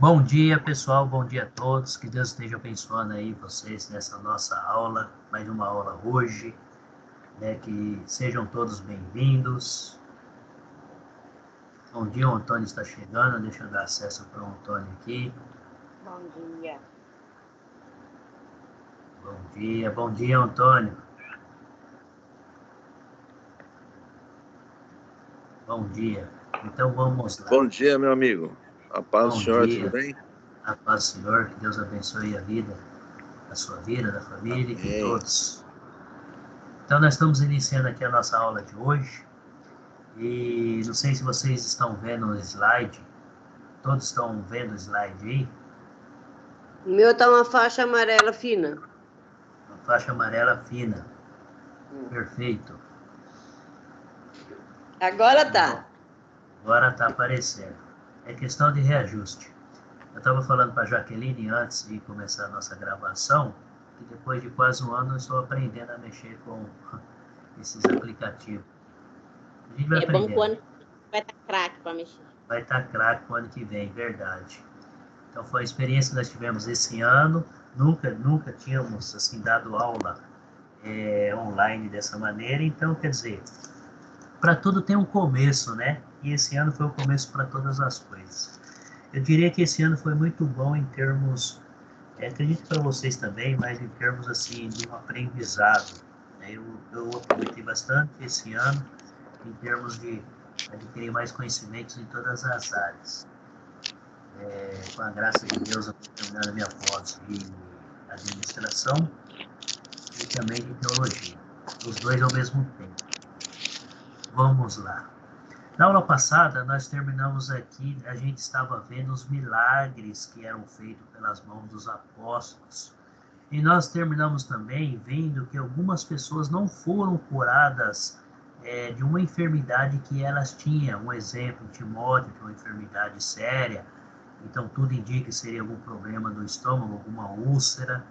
Bom dia, pessoal. Bom dia a todos. Que Deus esteja abençoando aí vocês nessa nossa aula, mais uma aula hoje, né? Que sejam todos bem-vindos. Bom dia, o Antônio está chegando. Deixa eu dar acesso para o Antônio aqui. Bom dia. Bom dia, Antônio. Bom dia. Então vamos lá. Bom dia, meu amigo. A paz do Senhor, dia. tudo bem? A paz do Senhor, que Deus abençoe a vida, a sua vida, da família, de todos. Então nós estamos iniciando aqui a nossa aula de hoje. E não sei se vocês estão vendo o slide. Todos estão vendo o slide aí? O meu tá uma faixa amarela fina. Uma faixa amarela fina. Perfeito. Agora tá. Agora tá aparecendo. É questão de reajuste. Eu estava falando para a Jaqueline antes de começar a nossa gravação, que depois de quase um ano eu estou aprendendo a mexer com esses aplicativos. A gente vai aprender. Bom que o ano vai estar craque para mexer. Vai estar craque o ano que vem, verdade. Então foi a experiência que nós tivemos esse ano. Nunca tínhamos assim dado aula online dessa maneira. Então, quer dizer, para tudo tem um começo, né? E esse ano foi o começo para todas as coisas. Eu diria que esse ano foi muito bom em termos, acredito para vocês também, mas em termos assim de um aprendizado. Né? Eu aproveitei bastante esse ano em termos de adquirir mais conhecimentos em todas as áreas. Com a graça de Deus, eu estou terminando a minha pós de administração e também de teologia. Os dois ao mesmo tempo. Vamos lá. Na aula passada, nós terminamos aqui, a gente estava vendo os milagres que eram feitos pelas mãos dos apóstolos. E nós terminamos também vendo que algumas pessoas não foram curadas de uma enfermidade que elas tinham. Um exemplo, Timóteo, que é uma enfermidade séria. Então, tudo indica que seria algum problema do estômago, alguma úlcera.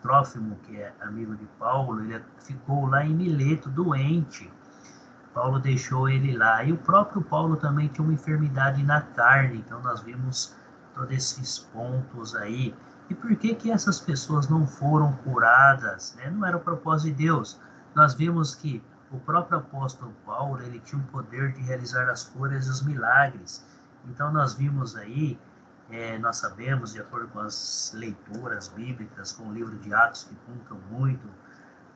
Trófimo, que é amigo de Paulo, ele ficou lá em Mileto, doente. Paulo deixou ele lá. E o próprio Paulo também tinha uma enfermidade na carne. Então, nós vimos todos esses pontos aí. E por que essas pessoas não foram curadas? Né? Não era o propósito de Deus. Nós vimos que o próprio apóstolo Paulo, ele tinha o poder de realizar as curas e os milagres. Então, nós vimos aí, nós sabemos, de acordo com as leituras bíblicas, com o livro de Atos, que contam muito,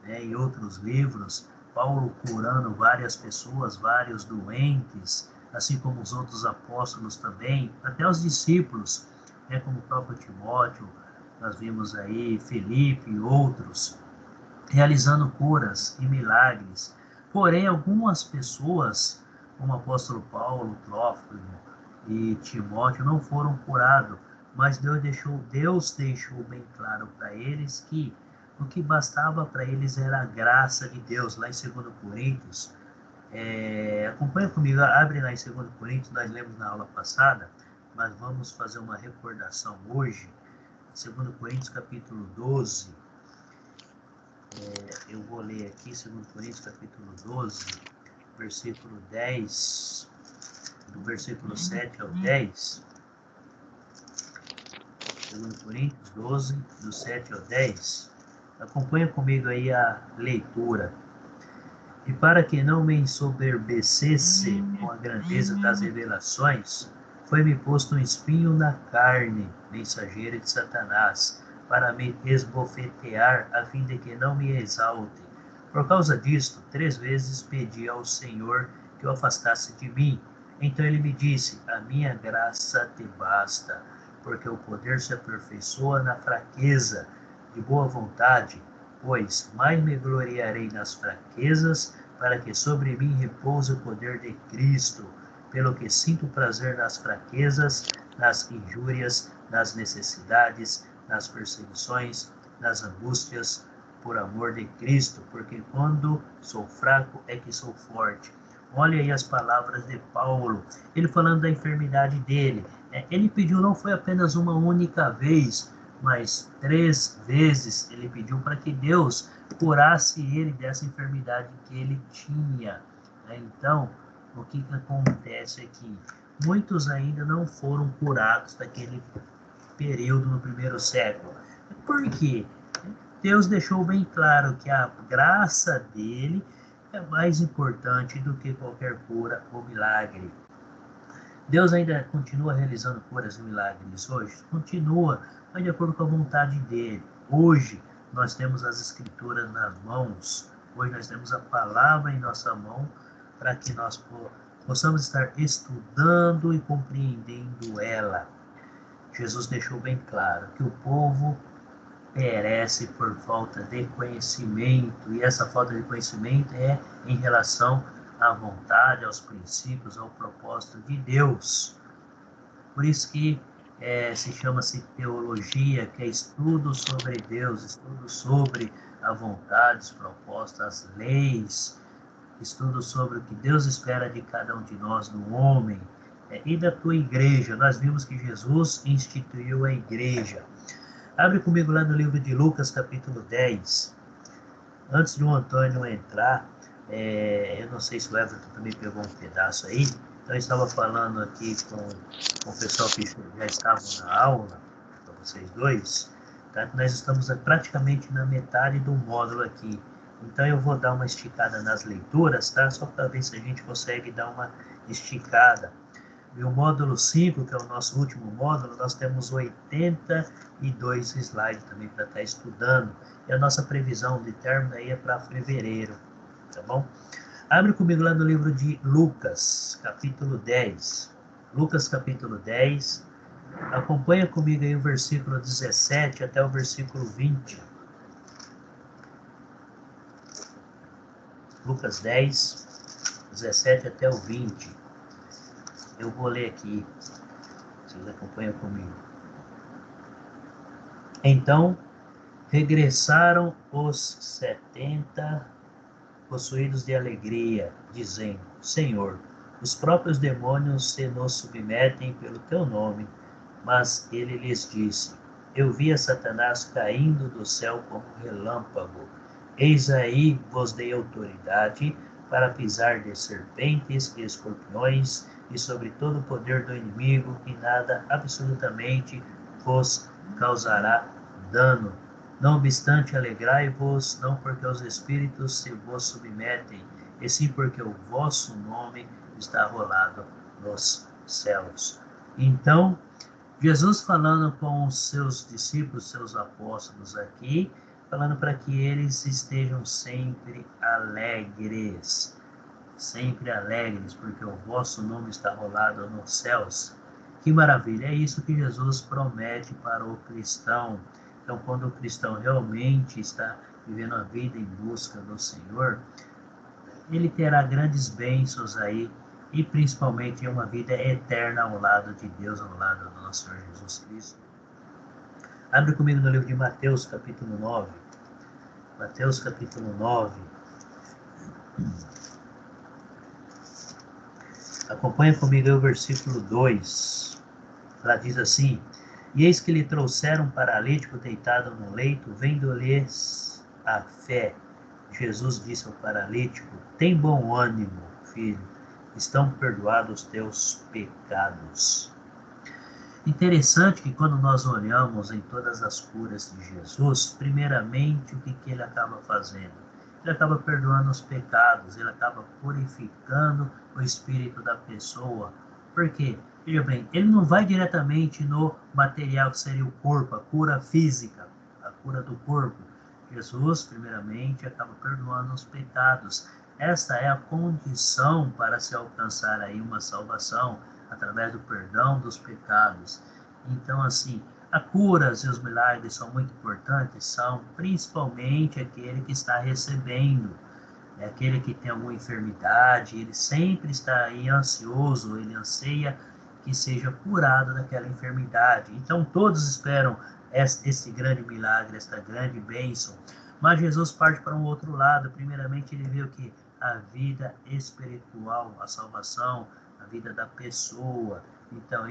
né, e outros livros, Paulo curando várias pessoas, vários doentes, assim como os outros apóstolos também, até os discípulos, né, como o próprio Timóteo, nós vimos aí Felipe e outros, realizando curas e milagres. Porém, algumas pessoas, como o apóstolo Paulo, Trófimo e Timóteo, não foram curados, mas Deus deixou bem claro para eles que o que bastava para eles era a graça de Deus. Lá em 2 Coríntios, acompanha comigo, abre lá em 2 Coríntios, nós lemos na aula passada, mas vamos fazer uma recordação hoje. 2 Coríntios capítulo 12, eu vou ler aqui 2 Coríntios capítulo 12, versículo 10, do versículo 7 ao 10, 2 Coríntios 12, do 7 ao 10, acompanha comigo aí a leitura. E para que não me ensoberbecesse com a grandeza das revelações, foi-me posto um espinho na carne, mensageiro de Satanás, para me esbofetear, a fim de que não me exalte. Por causa disto, 3 vezes pedi ao Senhor que o afastasse de mim. Então ele me disse: a minha graça te basta, porque o poder se aperfeiçoa na fraqueza. De boa vontade, pois mais me gloriarei nas fraquezas, para que sobre mim repouse o poder de Cristo, pelo que sinto prazer nas fraquezas, nas injúrias, nas necessidades, nas perseguições, nas angústias, por amor de Cristo, porque quando sou fraco é que sou forte. Olha aí as palavras de Paulo, ele falando da enfermidade dele. Ele pediu, não foi apenas uma única vez, mas 3 vezes ele pediu para que Deus curasse ele dessa enfermidade que ele tinha. Então, o que acontece aqui? muitos ainda não foram curados daquele período no primeiro século. Por quê? Deus deixou bem claro que a graça dele é mais importante do que qualquer cura ou milagre. Deus ainda continua realizando curas e milagres hoje? Continua, mas de acordo com a vontade dele. Hoje nós temos as escrituras nas mãos, hoje nós temos a palavra em nossa mão para que nós possamos estar estudando e compreendendo ela. Jesus deixou bem claro que o povo perece por falta de conhecimento, e essa falta de conhecimento é em relação à vontade, aos princípios, ao propósito de Deus. Por isso que se chama-se teologia, que é estudo sobre Deus, estudo sobre a vontade, os propósitos, as leis, estudo sobre o que Deus espera de cada um de nós, do homem, e da tua igreja. Nós vimos que Jesus instituiu a igreja. Abre comigo lá no livro de Lucas, capítulo 10. Antes de o Antônio entrar, eu não sei se o Everton também pegou um pedaço aí. Então, eu estava falando aqui com o pessoal que já estavam na aula, para vocês dois. Tá? Nós estamos praticamente na metade do módulo aqui. Então, eu vou dar uma esticada nas leituras, tá? Só para ver se a gente consegue dar uma esticada. E o módulo 5, que é o nosso último módulo, nós temos 82 slides também para estar estudando. E a nossa previsão de término aí é para fevereiro, tá bom? Abre comigo lá no livro de Lucas, capítulo 10. Lucas, capítulo 10. Acompanha comigo aí o versículo 17 até o versículo 20. Lucas 10, 17 até o 20. Eu vou ler aqui, vocês acompanham comigo. Então, regressaram os 70 possuídos de alegria, dizendo: Senhor, os próprios demônios se nos submetem pelo teu nome. Mas ele lhes disse: Eu vi a Satanás caindo do céu como relâmpago. Eis aí vos dei autoridade para pisar de serpentes e escorpiões e sobre todo o poder do inimigo, e nada absolutamente vos causará dano. Não obstante, alegrai-vos, não porque os espíritos se vos submetem, e sim porque o vosso nome está rolado nos céus. Então, Jesus falando com os seus discípulos, seus apóstolos aqui, falando para que eles estejam sempre alegres, porque o vosso nome está rolado nos céus. Que maravilha! É isso que Jesus promete para o cristão. Então, quando o cristão realmente está vivendo a vida em busca do Senhor, ele terá grandes bênçãos aí, e principalmente uma vida eterna ao lado de Deus, ao lado do nosso Senhor Jesus Cristo. Abre comigo no livro de Mateus, capítulo 9. Mateus, capítulo 9. Acompanha comigo aí o versículo 2. Ela diz assim: E eis que lhe trouxeram um paralítico deitado no leito, vendo-lhes a fé. Jesus disse ao paralítico: Tem bom ânimo, filho, estão perdoados os teus pecados. Interessante que quando nós olhamos em todas as curas de Jesus, primeiramente o que ele acaba fazendo? Ele acaba perdoando os pecados, ele acaba purificando o espírito da pessoa. Por quê? Veja bem, ele não vai diretamente no material que seria o corpo, a cura física, a cura do corpo. Jesus, primeiramente, acaba perdoando os pecados. Esta é a condição para se alcançar aí uma salvação, através do perdão dos pecados. Então, assim, a cura e os milagres são muito importantes, são principalmente aquele que está recebendo, aquele que tem alguma enfermidade, ele sempre está aí ansioso, ele anseia que seja curado daquela enfermidade. Então, todos esperam esse grande milagre, esta grande bênção. Mas Jesus parte para um outro lado. Primeiramente, ele vê o que? A vida espiritual, a salvação, a vida da pessoa. Então,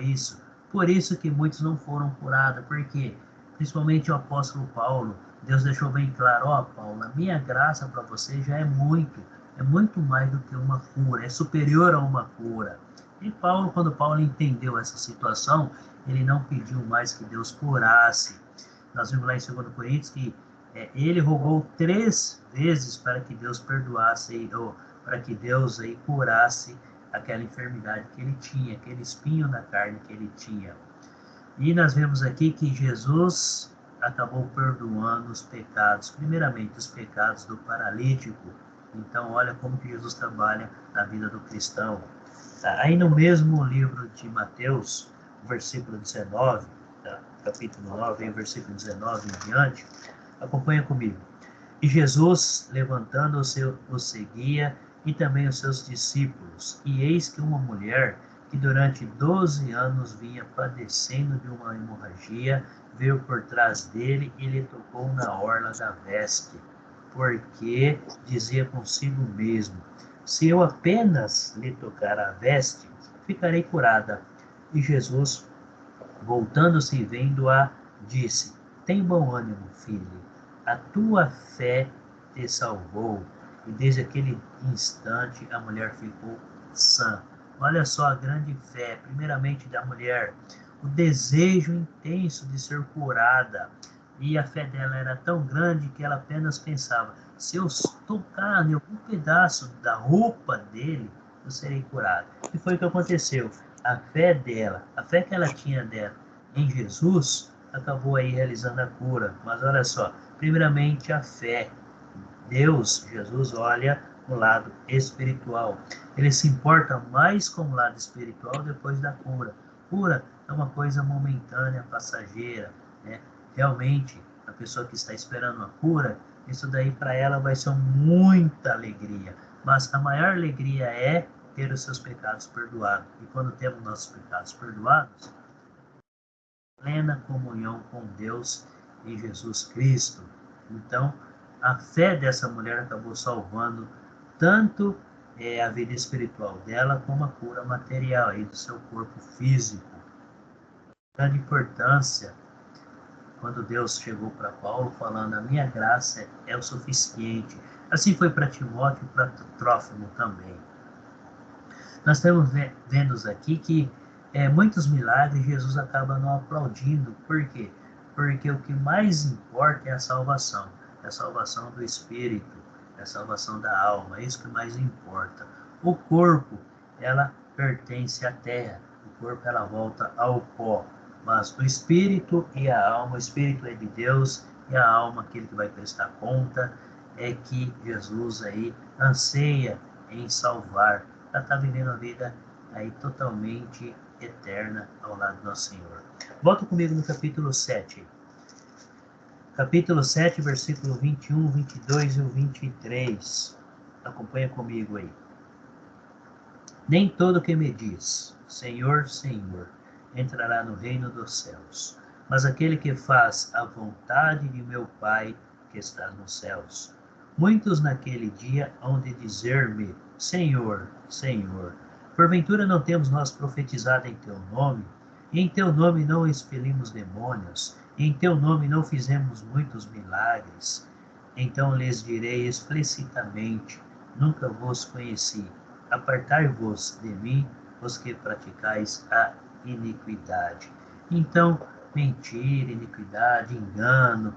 por isso que muitos não foram curados. Por quê? Principalmente o apóstolo Paulo. Deus deixou bem claro: Paulo, a minha graça para você já é muito mais do que uma cura, é superior a uma cura. E Paulo, quando Paulo entendeu essa situação, ele não pediu mais que Deus curasse. Nós vimos lá em 2 Coríntios que ele rogou 3 vezes para que Deus perdoasse, ou para que Deus aí curasse aquela enfermidade que ele tinha, aquele espinho na carne que ele tinha. E nós vemos aqui que Jesus acabou perdoando os pecados, primeiramente os pecados do paralítico. Então, olha como que Jesus trabalha na vida do cristão. Aí no mesmo livro de Mateus, versículo 19, capítulo 9, versículo 19 em diante, acompanha comigo. E Jesus, levantando-se, o seguia, e também os seus discípulos. E eis que uma mulher, que durante 12 anos vinha padecendo de uma hemorragia, veio por trás dele e lhe tocou na orla da veste, porque dizia consigo mesmo: se eu apenas lhe tocar a veste, ficarei curada. E Jesus, voltando-se e vendo-a, disse: tem bom ânimo, filho, a tua fé te salvou. E desde aquele instante a mulher ficou sã. Olha só a grande fé, primeiramente da mulher, o desejo intenso de ser curada. E a fé dela era tão grande que ela apenas pensava: se eu tocar em algum pedaço da roupa dele, eu serei curada. E foi o que aconteceu. A fé dela, a fé que ela tinha dela em Jesus, acabou aí realizando a cura. Mas olha só, primeiramente a fé. Deus, Jesus, olha o lado espiritual. Ele se importa mais com o lado espiritual depois da cura. Cura é uma coisa momentânea, passageira, né? Realmente, a pessoa que está esperando a cura, isso daí para ela vai ser muita alegria. Mas a maior alegria é ter os seus pecados perdoados. E quando temos nossos pecados perdoados, plena comunhão com Deus e Jesus Cristo. Então, a fé dessa mulher acabou salvando tanto a vida espiritual dela, como a cura material aí do seu corpo físico. Grande importância quando Deus chegou para Paulo falando: a minha graça é o suficiente. Assim foi para Timóteo e para Trófimo também. Nós estamos vendo aqui que muitos milagres Jesus acaba não aplaudindo. Por quê? Porque o que mais importa é a salvação do espírito, é a salvação da alma, é isso que mais importa. O corpo, ela pertence à terra, o corpo ela volta ao pó, mas o espírito e a alma, o espírito é de Deus e a alma, aquele que vai prestar conta, é que Jesus aí anseia em salvar, para estar vivendo a vida aí totalmente eterna ao lado do nosso Senhor. Volta comigo no capítulo 7. Capítulo 7, versículo 21, 22 e o 23. Acompanha comigo aí. Nem todo que me diz, Senhor, Senhor, entrará no reino dos céus, mas aquele que faz a vontade de meu Pai que está nos céus. Muitos naquele dia hão de dizer-me: Senhor, Senhor, porventura não temos nós profetizado em teu nome? E em teu nome não expelimos demônios? E em teu nome não fizemos muitos milagres? Então lhes direi explicitamente: nunca vos conheci. Apartai-vos de mim, os que praticais a iniquidade. Então, mentira, iniquidade, engano,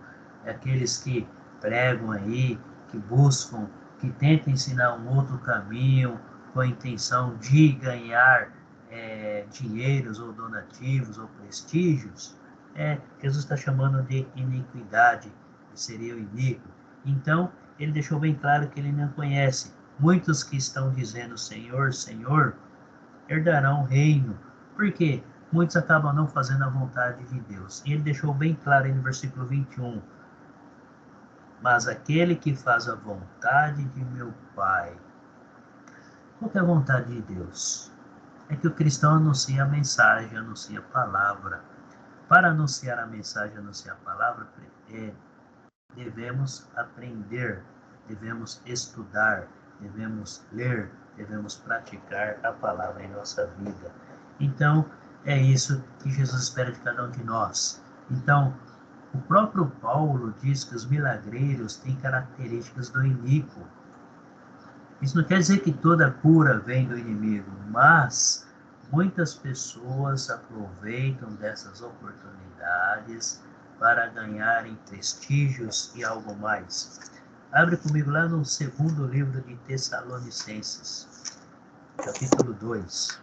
aqueles que pregam aí, que buscam, que tentam ensinar um outro caminho com a intenção de ganhar dinheiros ou donativos ou prestígios, Jesus está chamando de iniquidade, que seria o iníquo. Então, ele deixou bem claro que ele não conhece. Muitos que estão dizendo Senhor, Senhor, herdarão o reino. Por quê? Muitos acabam não fazendo a vontade de Deus. E ele deixou bem claro aí no versículo 21. Mas aquele que faz a vontade de meu Pai. Qual é a vontade de Deus? É que o cristão anuncia a mensagem, anuncia a palavra. Para anunciar a mensagem, anunciar a palavra, devemos aprender, devemos estudar, devemos ler, devemos praticar a palavra em nossa vida. Então, é isso que Jesus espera de cada um de nós. Então, o próprio Paulo diz que os milagreiros têm características do iníquo. Isso não quer dizer que toda cura vem do inimigo, mas Muitas pessoas aproveitam dessas oportunidades para ganharem prestígios e algo mais. Abre comigo lá no segundo livro de Tessalonicenses, capítulo 2.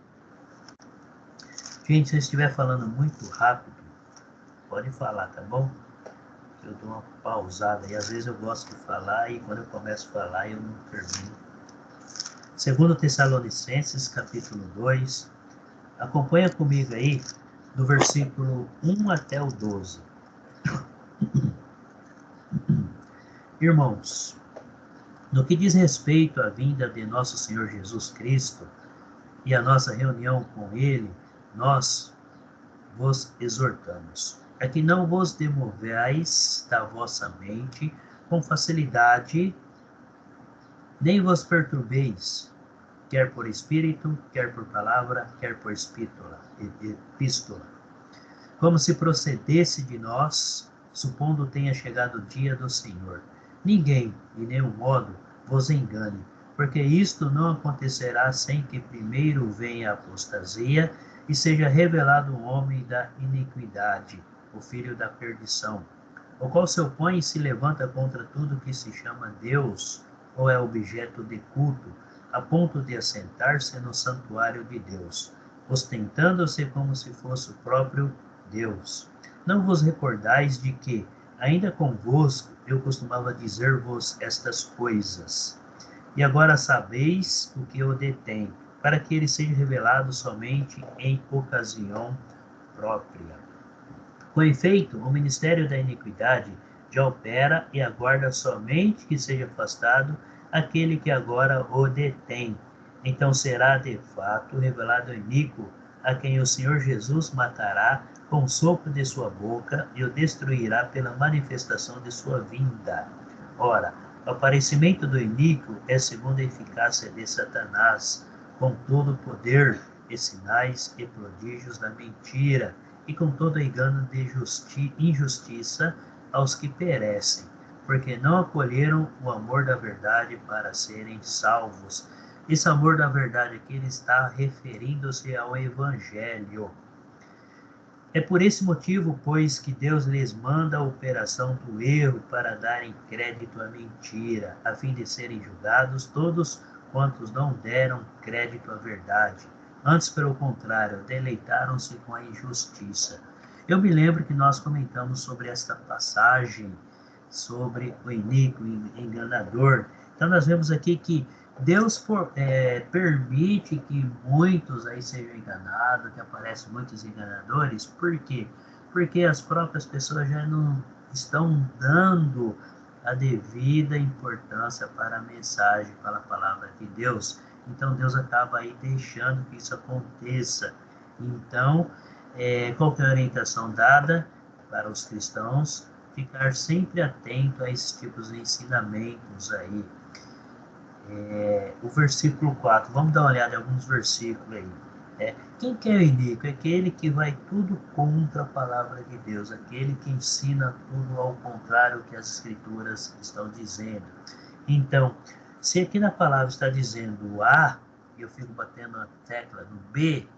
Gente, se eu estiver falando muito rápido, pode falar, tá bom? Eu dou uma pausada e às vezes eu gosto de falar e quando eu começo a falar eu não termino. Segundo Tessalonicenses, capítulo 2, acompanha comigo aí do versículo 1 até o 12. Irmãos, no que diz respeito à vinda de nosso Senhor Jesus Cristo e a nossa reunião com Ele, nós vos exortamos a que não vos demoveis da vossa mente com facilidade, nem vos perturbeis, quer por espírito, quer por palavra, quer por epístola, como se procedesse de nós, supondo tenha chegado o dia do Senhor. Ninguém, de nenhum modo, vos engane, porque isto não acontecerá sem que primeiro venha a apostasia e seja revelado o homem da iniquidade, o filho da perdição, o qual se opõe e se levanta contra tudo que se chama Deus ou é objeto de culto, a ponto de assentar-se no santuário de Deus, ostentando-se como se fosse o próprio Deus. Não vos recordais de que, ainda convosco, eu costumava dizer-vos estas coisas. E agora sabeis o que o detém, para que ele seja revelado somente em ocasião própria. Com efeito, o ministério da iniquidade já opera e aguarda somente que seja afastado aquele que agora o detém. Então será de fato revelado o iníquo, a quem o Senhor Jesus matará com o sopro de sua boca e o destruirá pela manifestação de sua vinda. Ora, o aparecimento do iníquo é segundo a eficácia de Satanás, com todo o poder e sinais e prodígios da mentira, e com todo engano de injustiça aos que perecem, porque não acolheram o amor da verdade para serem salvos. Esse amor da verdade aqui ele está referindo-se ao Evangelho. É por esse motivo, pois, que Deus lhes manda a operação do erro para darem crédito à mentira, a fim de serem julgados todos quantos não deram crédito à verdade. Antes, pelo contrário, deleitaram-se com a injustiça. Eu me lembro que nós comentamos sobre esta passagem, sobre o iníquo e enganador. Então, nós vemos aqui que Deus permite que muitos aí sejam enganados, que aparecem muitos enganadores. Por quê? Porque as próprias pessoas já não estão dando a devida importância para a mensagem, para a palavra de Deus. Então, Deus acaba aí deixando que isso aconteça. Então, qual que é a orientação dada para os cristãos? Ficar sempre atento a esses tipos de ensinamentos aí. O versículo 4, vamos dar uma olhada em alguns versículos aí. Quem que é o iníquo? É aquele que vai tudo contra a palavra de Deus, aquele que ensina tudo ao contrário do que as escrituras estão dizendo. Então, se aqui na palavra está dizendo A, e eu fico batendo a tecla no B,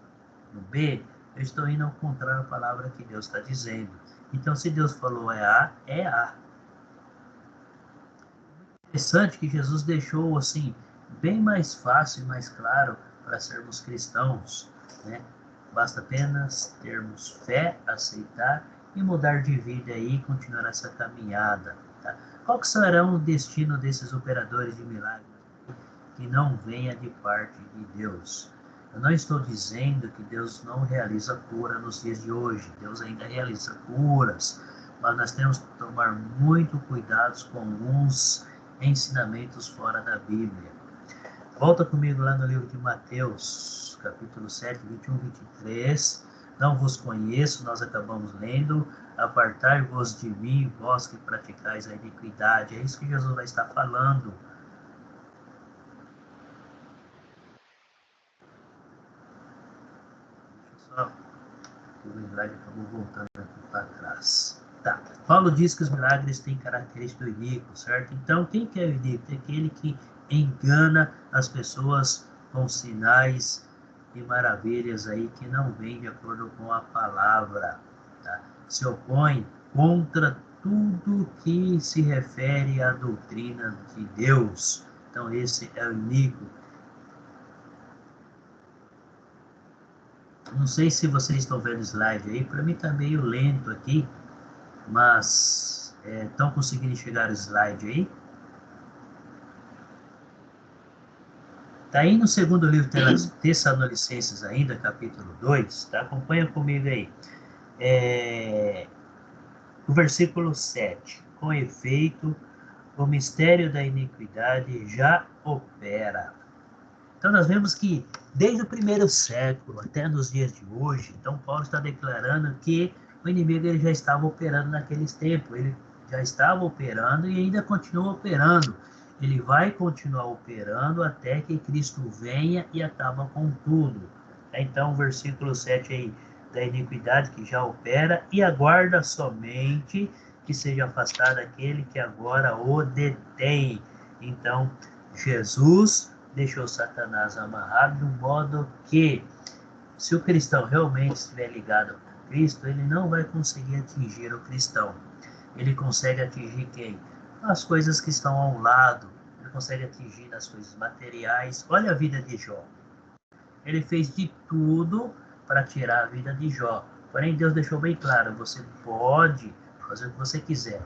eu estou indo ao contrário da palavra que Deus está dizendo. Então, se Deus falou é A, é A. Interessante que Jesus deixou assim bem mais fácil e mais claro para sermos cristãos, né? Basta apenas termos fé, aceitar e mudar de vida e continuar essa caminhada. Tá? Qual que será o destino desses operadores de milagres que não venha de parte de Deus? Eu não estou dizendo que Deus não realiza cura nos dias de hoje. Deus ainda realiza curas, mas nós temos que tomar muito cuidado com alguns ensinamentos fora da Bíblia. Volta comigo lá no livro de Mateus, capítulo 7, 21, 23. Não vos conheço, nós acabamos lendo. Apartai-vos de mim, vós que praticais a iniquidade. É isso que Jesus vai estar falando. Deixa só, o milagre acabou voltando aqui para trás. Tá. Paulo diz que os milagres têm característica do iníquo, certo? Então, quem que é o iníquo? É aquele que engana as pessoas com sinais e maravilhas aí que não vêm de acordo com a palavra, tá? Se opõe contra tudo que se refere à doutrina de Deus. Então esse é o iníquo. Não sei se vocês estão vendo o slide aí, para mim está meio lento aqui, mas estão conseguindo chegar o slide aí? Está aí no segundo livro de Tessalonicenses ainda, capítulo 2, tá? Acompanha comigo aí. O versículo 7. Com efeito, o mistério da iniquidade já opera. Então nós vemos que desde o primeiro século até nos dias de hoje, então Paulo está declarando que o inimigo ele já estava operando naqueles tempos, ele já estava operando e ainda continua operando. Ele vai continuar operando até que Cristo venha e acaba com tudo. Então, o versículo 7 aí, da iniquidade que já opera e aguarda somente que seja afastado aquele que agora o detém. Então, Jesus deixou Satanás amarrado de um modo que, se o cristão realmente estiver ligado com Cristo, ele não vai conseguir atingir o cristão. Ele consegue atingir quem? As coisas que estão ao lado. Ele consegue atingir as coisas materiais. Olha a vida de Jó. Ele fez de tudo para tirar a vida de Jó. Porém, Deus deixou bem claro, você pode fazer o que você quiser,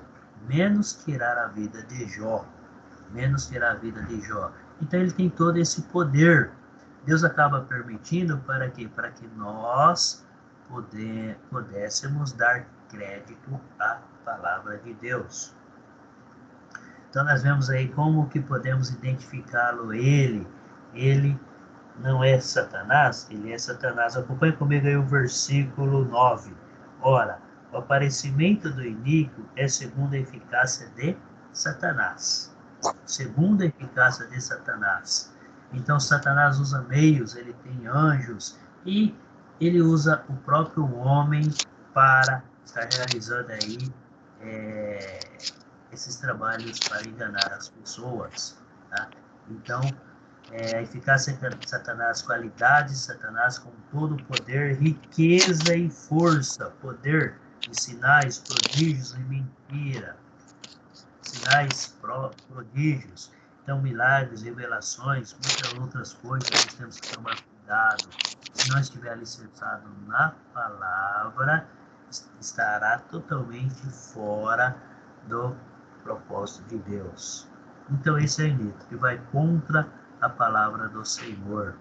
menos tirar a vida de Jó. Menos tirar a vida de Jó. Então ele tem todo esse poder. Deus acaba permitindo para quê? Para que nós pudéssemos dar crédito à palavra de Deus. Então nós vemos aí como que podemos identificá-lo. Ele não é Satanás, ele é Satanás. Acompanhe comigo aí o versículo 9. Ora, o aparecimento do iníquo é segundo a eficácia de Satanás. Segundo a eficácia de Satanás. Então Satanás usa meios, ele tem anjos e ele usa o próprio homem para estar realizando aí esses trabalhos para enganar as pessoas, tá? Então a eficácia de Satanás, qualidades de Satanás com todo o poder, riqueza e força, poder de sinais, prodígios e mentira. Sinais, prodígios, então milagres, revelações, muitas outras coisas, nós temos que tomar cuidado. Se não estiver alicerçado na palavra, estará totalmente fora do propósito de Deus. Então esse é o iníquo, que vai contra a palavra do Senhor.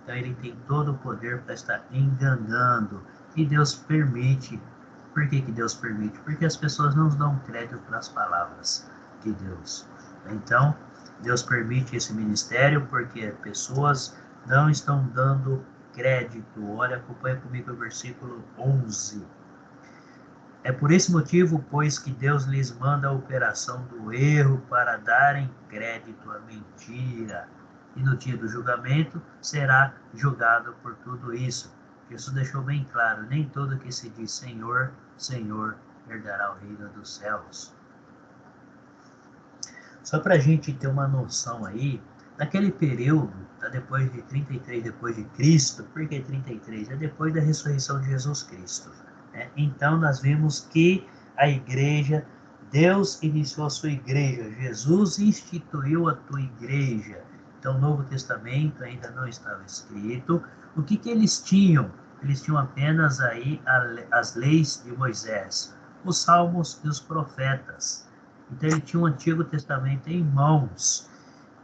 Então ele tem todo o poder para estar enganando. E Deus permite. Por que Deus permite? Porque as pessoas não dão crédito para as palavras de Deus. Então, Deus permite esse ministério porque pessoas não estão dando crédito. Olha, acompanha comigo o versículo 11. É por esse motivo, pois, que Deus lhes manda a operação do erro para darem crédito à mentira. E no dia do julgamento será julgado por tudo isso. Jesus deixou bem claro, nem todo que se diz Senhor, Senhor, herdará o reino dos céus. Só para a gente ter uma noção aí, naquele período, depois de 33 depois de Cristo, por que 33? É depois da ressurreição de Jesus Cristo. Né? Então nós vimos que a igreja, Deus iniciou a sua igreja, Jesus instituiu a tua igreja. Então o Novo Testamento ainda não estava escrito. O que eles tinham? Eles tinham apenas aí as leis de Moisés, os salmos e os profetas. Então ele tinha o Antigo Testamento em mãos.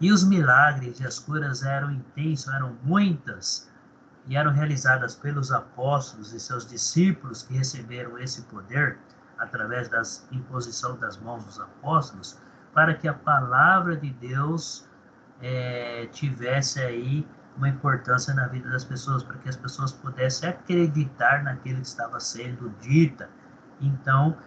E os milagres e as curas eram intensos, eram muitas, e eram realizadas pelos apóstolos e seus discípulos que receberam esse poder através da imposição das mãos dos apóstolos, para que a palavra de Deus tivesse aí uma importância na vida das pessoas, para que as pessoas pudessem acreditar naquilo que estava sendo dita. Então,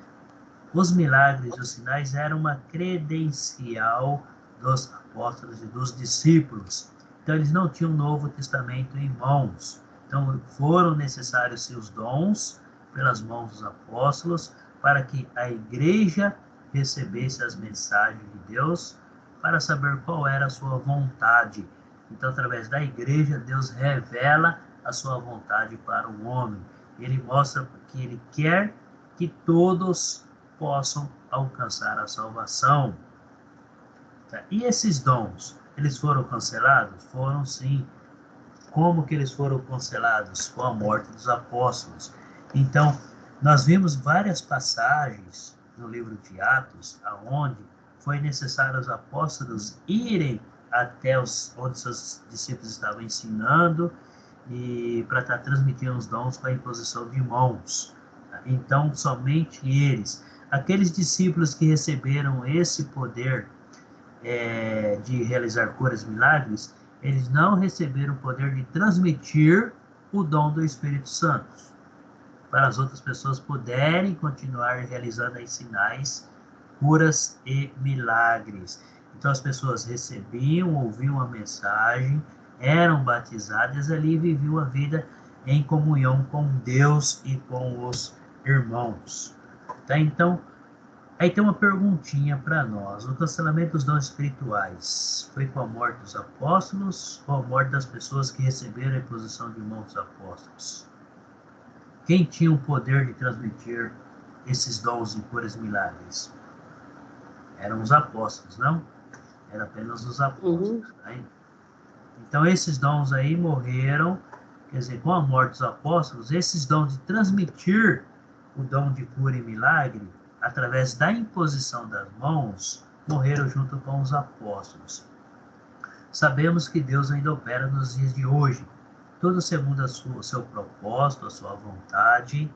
os milagres e os sinais eram uma credencial dos apóstolos e dos discípulos. Então, eles não tinham o Novo Testamento em mãos. Então, foram necessários os dons pelas mãos dos apóstolos para que a igreja recebesse as mensagens de Deus para saber qual era a sua vontade. Então, através da igreja, Deus revela a sua vontade para o homem. Ele mostra que ele quer que todos possam alcançar a salvação. E esses dons, eles foram cancelados? Foram sim. Como que eles foram cancelados? Com a morte dos apóstolos. Então, nós vimos várias passagens no livro de Atos, aonde foi necessário os apóstolos irem até onde seus discípulos estavam ensinando e para estar transmitindo os dons com a imposição de mãos. Então, somente eles, aqueles discípulos que receberam esse poder de realizar curas, milagres, eles não receberam o poder de transmitir o dom do Espírito Santo, para as outras pessoas puderem continuar realizando aí sinais, curas e milagres. Então as pessoas recebiam, ouviam a mensagem, eram batizadas ali e viviam a vida em comunhão com Deus e com os irmãos. Tá? Então, aí tem uma perguntinha para nós. O cancelamento dos dons espirituais foi com a morte dos apóstolos ou a morte das pessoas que receberam a imposição de mãos dos apóstolos? Quem tinha o poder de transmitir esses dons de curas e milagres? Eram os apóstolos, não? Era apenas os apóstolos. Né? Então esses dons aí morreram, quer dizer, com a morte dos apóstolos, esses dons de transmitir o dom de cura e milagre, através da imposição das mãos, morreram junto com os apóstolos. Sabemos que Deus ainda opera nos dias de hoje, tudo segundo o seu propósito, a sua vontade,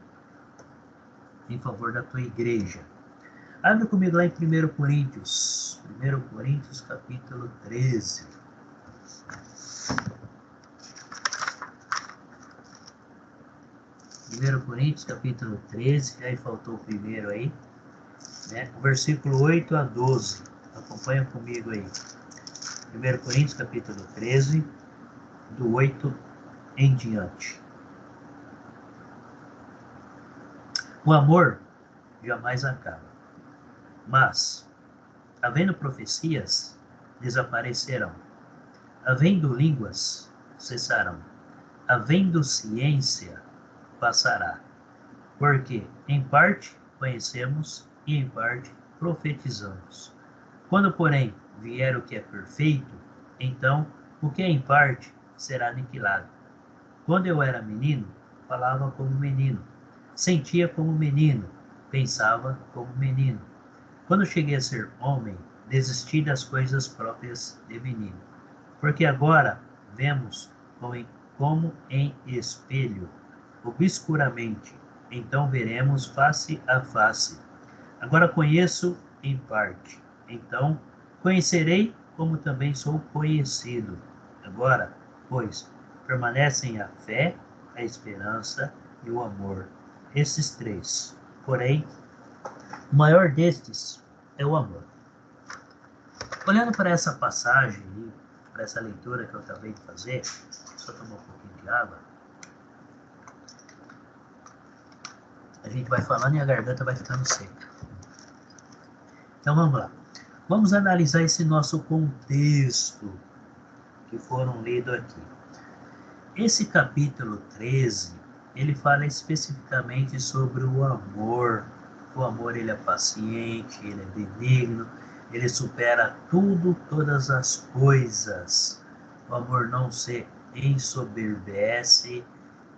em favor da tua igreja. Abre comigo lá em 1 Coríntios, capítulo 13. 1 Coríntios, capítulo 13, aí faltou o primeiro aí, né? O versículo 8 a 12. Acompanha comigo aí. 1 Coríntios, capítulo 13, do 8 em diante. O amor jamais acaba, mas, havendo profecias, desaparecerão. Havendo línguas, cessarão. Havendo ciência, passará. Porque, em parte, conhecemos e em parte profetizamos. Quando, porém, vier o que é perfeito, então o que é em parte será aniquilado. Quando eu era menino, falava como menino, sentia como menino, pensava como menino. Quando cheguei a ser homem, desisti das coisas próprias de menino. Porque agora vemos como em espelho, obscuramente, então veremos face a face. Agora conheço em parte, então conhecerei como também sou conhecido. Agora, pois, permanecem a fé, a esperança e o amor. Esses três. Porém, o maior destes é o amor. Olhando para essa passagem, para essa leitura que eu acabei de fazer, só tomar um pouquinho de água. A gente vai falando e a garganta vai ficando seca. Então vamos lá. Vamos analisar esse nosso contexto que foram lidos aqui. Esse capítulo 13, ele fala especificamente sobre o amor. O amor, ele é paciente, ele é benigno, ele supera tudo, todas as coisas. O amor não se ensoberbece.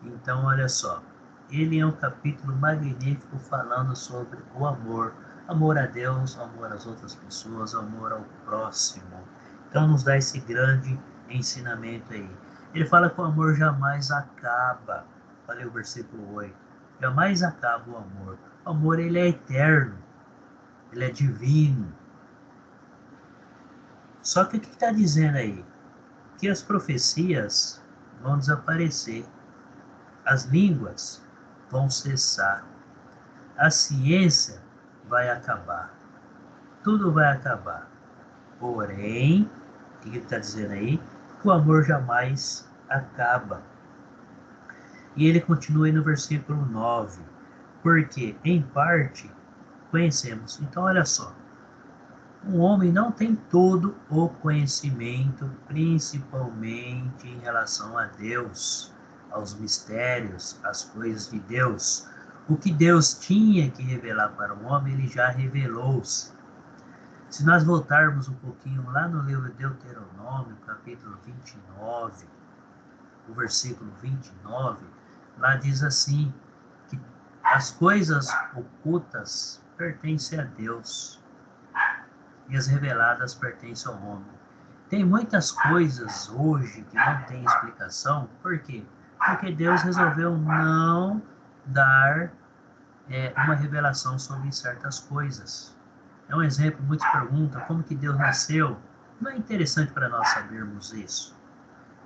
Então, olha só, ele é um capítulo magnífico falando sobre o amor. Amor a Deus, amor às outras pessoas, amor ao próximo. Então, nos dá esse grande ensinamento aí. Ele fala que o amor jamais acaba. Olha o versículo 8. Jamais acaba o amor. O amor, ele é eterno. Ele é divino. Só que o que está dizendo aí? Que as profecias vão desaparecer. As línguas vão cessar. A ciência vai acabar. Tudo vai acabar. Porém, o que ele está dizendo aí? O amor jamais acaba. E ele continua aí no versículo 9. Porque, em parte, conhecemos. Então, olha só. Um homem não tem todo o conhecimento, principalmente em relação a Deus. aos mistérios, às coisas de Deus. O que Deus tinha que revelar para o homem, ele já revelou-se. Se nós voltarmos um pouquinho lá no livro de Deuteronômio, capítulo 29, o versículo 29, lá diz assim, que as coisas ocultas pertencem a Deus e as reveladas pertencem ao homem. Tem muitas coisas hoje que não tem explicação. Por quê? Porque Deus resolveu não dar uma revelação sobre certas coisas. É um exemplo, muitos perguntam como que Deus nasceu. Não é interessante para nós sabermos isso.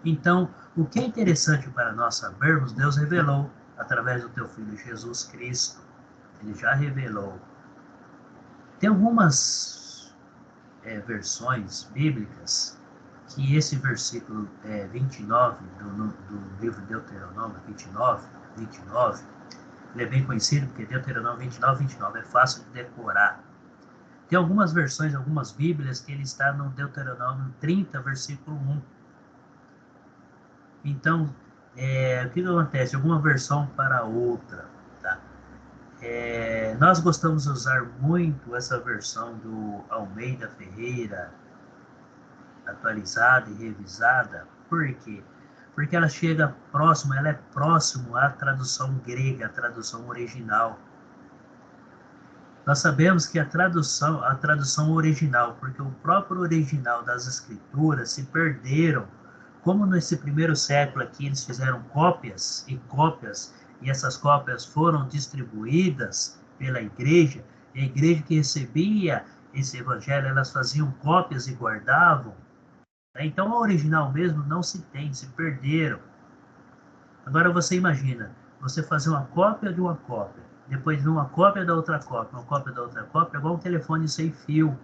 Então, o que é interessante para nós sabermos, Deus revelou através do teu Filho Jesus Cristo. Ele já revelou. Tem algumas versões bíblicas que esse versículo 29 do livro de Deuteronômio 29, ele é bem conhecido porque Deuteronômio 29 é fácil de decorar. Tem algumas versões, algumas bíblias que ele está no Deuteronômio 30, versículo 1. Então, o que acontece? Alguma versão para outra, tá? Nós gostamos de usar muito essa versão do Almeida Ferreira, atualizada e revisada. Por quê? Porque ela chega próximo, ela é próximo à tradução grega, à tradução original. Nós sabemos que a tradução original, porque o próprio original das escrituras se perderam, como nesse primeiro século aqui eles fizeram cópias, e essas cópias foram distribuídas pela igreja, e a igreja que recebia esse evangelho, elas faziam cópias e guardavam. Então, o original mesmo não se tem, se perderam. Agora você imagina, você fazer uma cópia de uma cópia, depois de uma cópia da outra cópia, uma cópia da outra cópia, igual um telefone sem fio.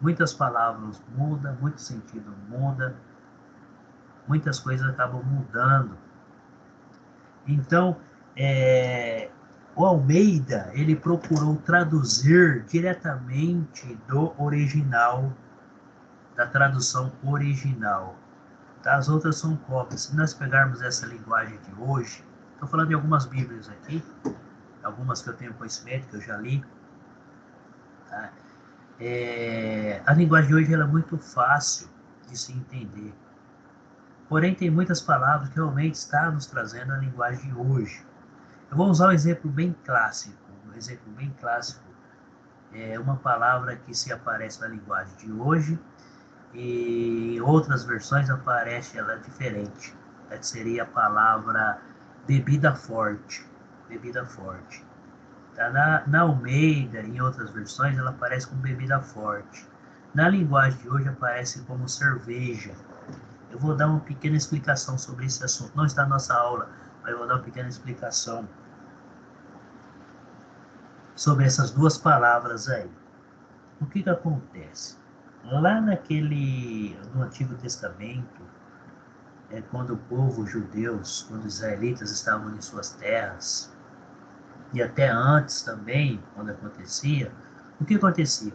Muitas palavras mudam, muito sentido muda, muitas coisas acabam mudando. Então, o Almeida, ele procurou traduzir diretamente do original, da tradução original. As outras são cópias. Se nós pegarmos essa linguagem de hoje, estou falando de algumas bíblias aqui, algumas que eu tenho conhecimento, que eu já li. Tá? A linguagem de hoje ela é muito fácil de se entender. Porém, tem muitas palavras que realmente estão nos trazendo a linguagem de hoje. Eu vou usar um exemplo bem clássico. É uma palavra que se aparece na linguagem de hoje, e em outras versões aparece ela diferente. Seria a palavra bebida forte. Tá? Na Almeida, em outras versões, ela aparece como bebida forte. Na linguagem de hoje aparece como cerveja. Eu vou dar uma pequena explicação sobre esse assunto. Não está na nossa aula, mas eu vou dar uma pequena explicação sobre essas duas palavras aí. O que acontece? Lá no Antigo Testamento, quando o povo judeus, quando os israelitas estavam em suas terras, e até antes também, quando acontecia, o que acontecia?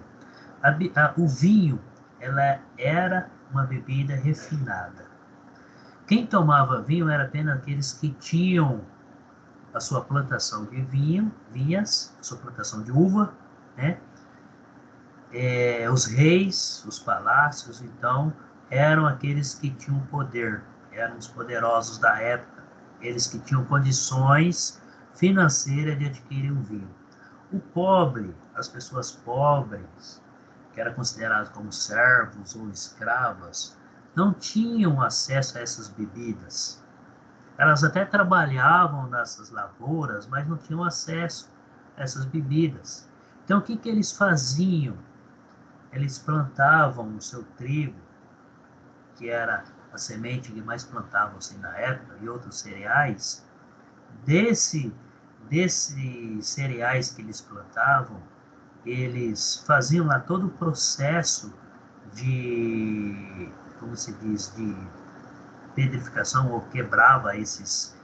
O vinho, ela era uma bebida refinada. Quem tomava vinho era apenas aqueles que tinham a sua plantação de vinhas, a sua plantação de uva, né? Os reis, os palácios, então, eram aqueles que tinham poder, eram os poderosos da época, eles que tinham condições financeiras de adquirir um vinho. O pobre, as pessoas pobres, que eram consideradas como servos ou escravas, não tinham acesso a essas bebidas. Elas até trabalhavam nessas lavouras, mas não tinham acesso a essas bebidas. Então, o que eles faziam? Eles plantavam o seu trigo, que era a semente que mais plantavam-se na época, e outros cereais. Desses cereais que eles plantavam, eles faziam lá todo o processo de, como se diz, de pedrificação, ou quebrava essas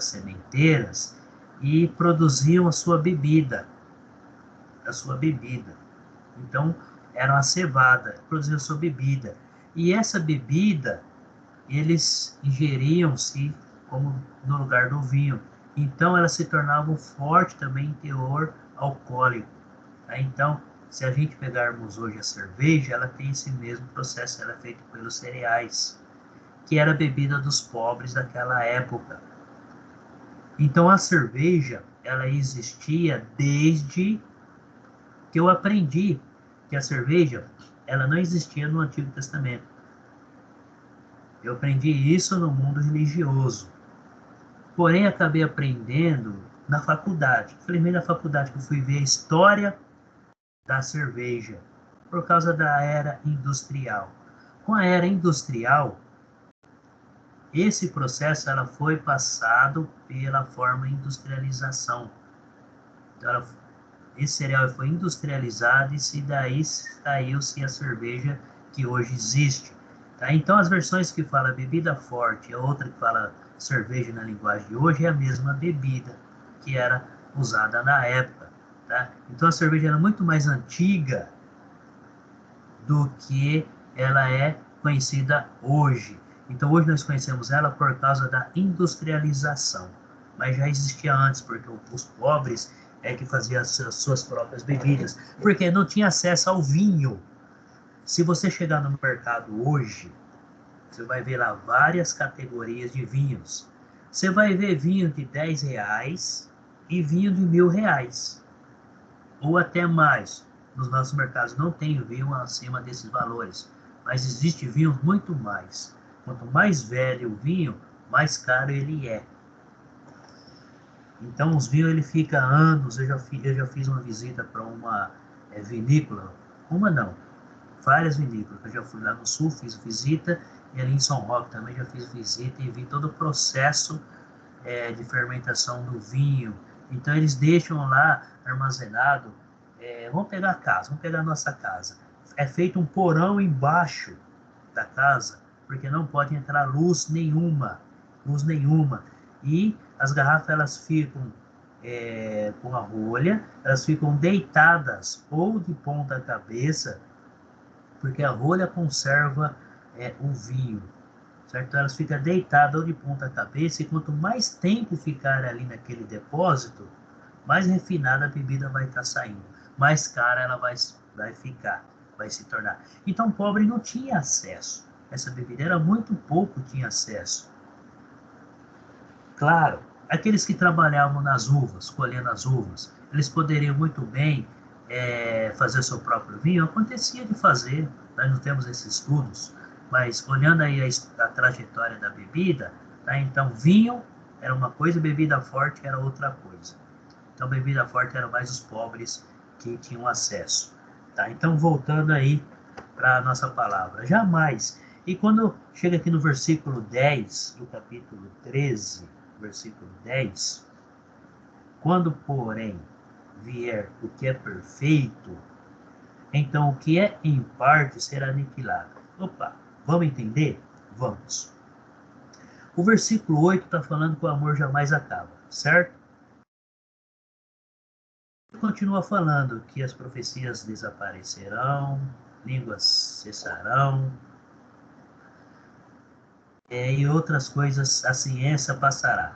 sementeiras e produziam a sua bebida. Então, era uma cevada, produziam a sua bebida. E essa bebida, eles ingeriam-se como no lugar do vinho. Então, ela se tornava forte também em teor alcoólico. Tá? Então, se a gente pegarmos hoje a cerveja, ela tem esse mesmo processo, ela é feita pelos cereais, que era a bebida dos pobres daquela época. Então, a cerveja, ela existia desde que eu aprendi que a cerveja, ela não existia no Antigo Testamento. Eu aprendi isso no mundo religioso. Porém, acabei aprendendo na faculdade. Falei na faculdade que eu fui ver a história da cerveja, por causa da era industrial. Com a era industrial, esse processo ela foi passado pela forma industrialização. Então, esse cereal foi industrializado e daí saiu-se a cerveja que hoje existe. Tá? Então, as versões que fala bebida forte e a outra que fala cerveja na linguagem de hoje é a mesma bebida que era usada na época. Tá? Então, a cerveja era muito mais antiga do que ela é conhecida hoje. Então, hoje nós conhecemos ela por causa da industrialização, mas já existia antes, porque os pobres é que faziam as suas próprias bebidas, porque não tinha acesso ao vinho. Se você chegar no mercado hoje, você vai ver lá várias categorias de vinhos. Você vai ver vinho de R$10 e vinho de R$1.000, ou até mais. Nos nossos mercados não tem vinho acima desses valores, mas existe vinho muito mais. Quanto mais velho o vinho, mais caro ele é. Então os vinhos ele fica anos. Eu já fiz uma visita para uma vinícola, uma não, várias vinícolas. Eu já fui lá no sul, fiz visita, e ali em São Roque também já fiz visita e vi todo o processo de fermentação do vinho. Então eles deixam lá armazenado. Vamos pegar a casa, vamos pegar a nossa casa. É feito um porão embaixo da casa, porque não pode entrar luz nenhuma. E as garrafas elas ficam com a rolha, elas ficam deitadas ou de ponta cabeça, porque a rolha conserva o vinho, certo? Elas ficam deitadas ou de ponta cabeça, e quanto mais tempo ficar ali naquele depósito, mais refinada a bebida vai estar saindo, mais cara ela vai ficar, vai se tornar. Então o pobre não tinha acesso. Essa bebida era muito pouco, tinha acesso. Claro, aqueles que trabalhavam nas uvas, colhendo as uvas, eles poderiam muito bem fazer seu próprio vinho. Acontecia de fazer, nós não temos esses estudos, mas olhando aí a trajetória da bebida, tá? Então vinho era uma coisa, bebida forte era outra coisa. Então bebida forte eram mais os pobres que tinham acesso. Tá? Então voltando aí para a nossa palavra, jamais. E quando chega aqui no versículo 10 do capítulo 13, versículo 10, quando, porém, vier o que é perfeito, então o que é em parte será aniquilado. Opa, vamos entender? Vamos. O versículo 8 está falando que o amor jamais acaba, certo? Continua falando que as profecias desaparecerão, línguas cessarão, e outras coisas, a ciência passará.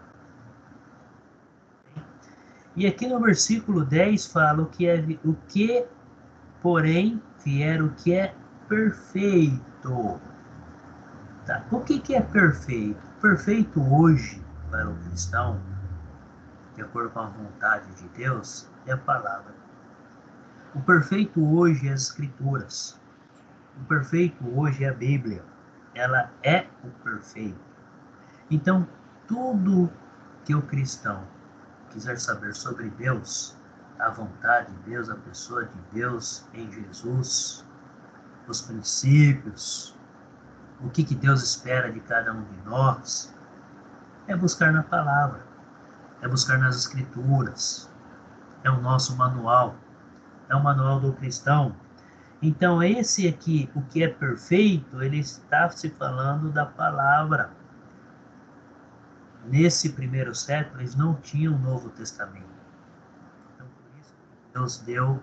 E aqui no versículo 10 fala o que porém vier o que é perfeito. Tá? O que é perfeito? Perfeito hoje para o cristão, de acordo com a vontade de Deus, é a palavra. O perfeito hoje é as escrituras. O perfeito hoje é a Bíblia. Ela é o perfeito. Então, tudo que o cristão quiser saber sobre Deus, a vontade de Deus, a pessoa de Deus em Jesus, os princípios, o que Deus espera de cada um de nós, é buscar na palavra, é buscar nas escrituras, é o nosso manual, é o manual do cristão. Então esse aqui, o que é perfeito, ele está se falando da palavra. Nesse primeiro século, eles não tinham o Novo Testamento. Então, por isso, Deus deu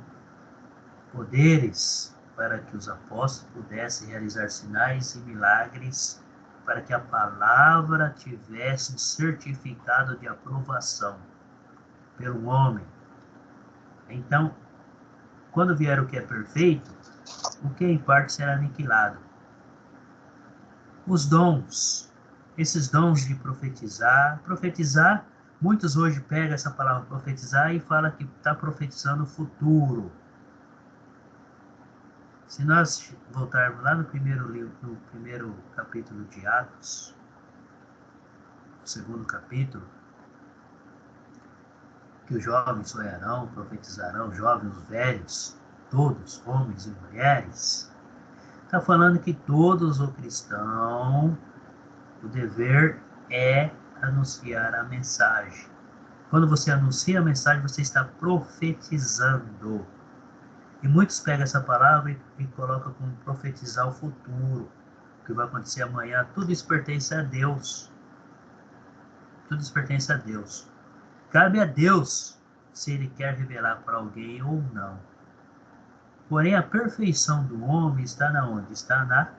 poderes para que os apóstolos pudessem realizar sinais e milagres para que a palavra tivesse um certificado de aprovação pelo homem. Então, quando vier o que é perfeito, o que é em parte será aniquilado. Os dons, esses dons de profetizar, muitos hoje pegam essa palavra profetizar e falam que está profetizando o futuro. Se nós voltarmos lá no primeiro livro, no primeiro capítulo de Atos, no segundo capítulo, que os jovens sonharão, profetizarão, jovens, velhos, todos, homens e mulheres, está falando que todos o cristão, o dever é anunciar a mensagem. Quando você anuncia a mensagem, você está profetizando. E muitos pegam essa palavra e colocam como profetizar o futuro, o que vai acontecer amanhã. Tudo isso pertence a Deus. Tudo isso pertence a Deus. Cabe a Deus se Ele quer revelar para alguém ou não. Porém, a perfeição do homem está na onde? Está na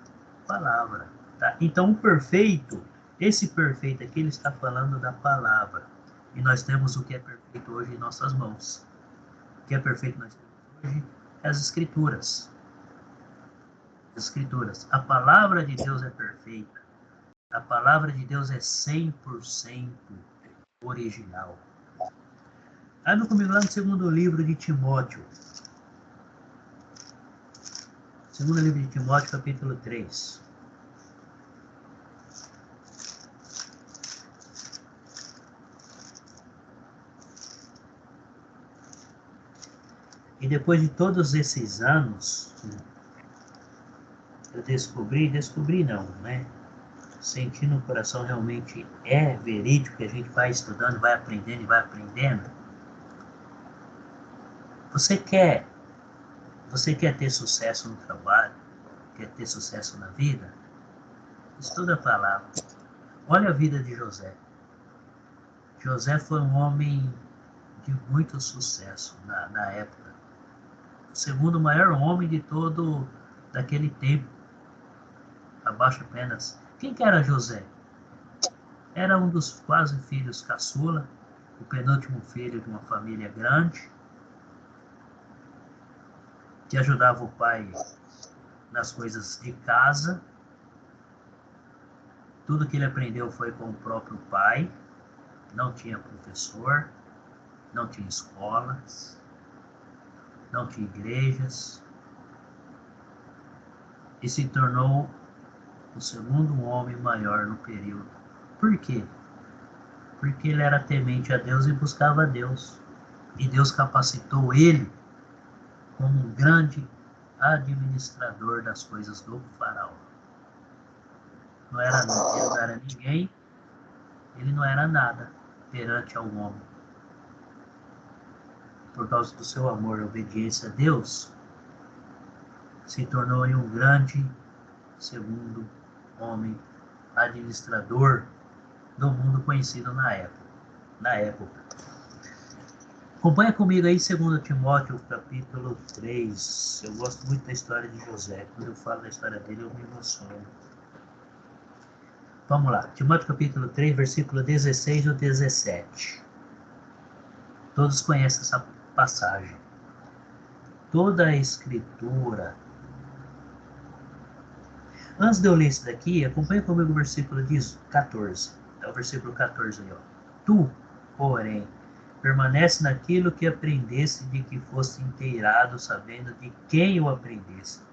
palavra. Tá? Então, o perfeito, esse perfeito aqui, ele está falando da palavra. E nós temos o que é perfeito hoje em nossas mãos. O que é perfeito nós temos hoje é as Escrituras. As Escrituras. A palavra de Deus é perfeita. A palavra de Deus é 100% original. Abra comigo lá no segundo livro de Timóteo. Segundo livro de Timóteo, capítulo 3. E depois de todos esses anos, eu descobri não, né? Senti no coração realmente é verídico, que a gente vai estudando, vai aprendendo e vai aprendendo. Você quer ter sucesso no trabalho? Quer ter sucesso na vida? Estuda a palavra. Olha a vida de José. José foi um homem de muito sucesso na época. O segundo maior homem de todo daquele tempo. Abaixo apenas. Quem que era José? Era um dos quase filhos caçula, o penúltimo filho de uma família grande, que ajudava o pai nas coisas de casa. Tudo que ele aprendeu foi com o próprio pai. Não tinha professor, não tinha escolas, não tinha igrejas. E se tornou o segundo homem maior no período. Por quê? Porque ele era temente a Deus e buscava a Deus. E Deus capacitou ele como um grande administrador das coisas do faraó. Ele não era ninguém, ele não era nada perante ao homem. Por causa do seu amor e obediência a Deus, se tornou um grande segundo homem administrador do mundo conhecido na época. Acompanha comigo aí 2 Timóteo, capítulo 3. Eu gosto muito da história de José. Quando eu falo da história dele, eu me emociono. Vamos lá. Timóteo, capítulo 3, versículo 16 ou 17. Todos conhecem essa passagem. Toda a Escritura. Antes de eu ler isso daqui, acompanha comigo o versículo 14. É o versículo 14 aí, ó. Tu, porém, permanece naquilo que aprendeste, de que foste inteirado, sabendo de quem o aprendeste,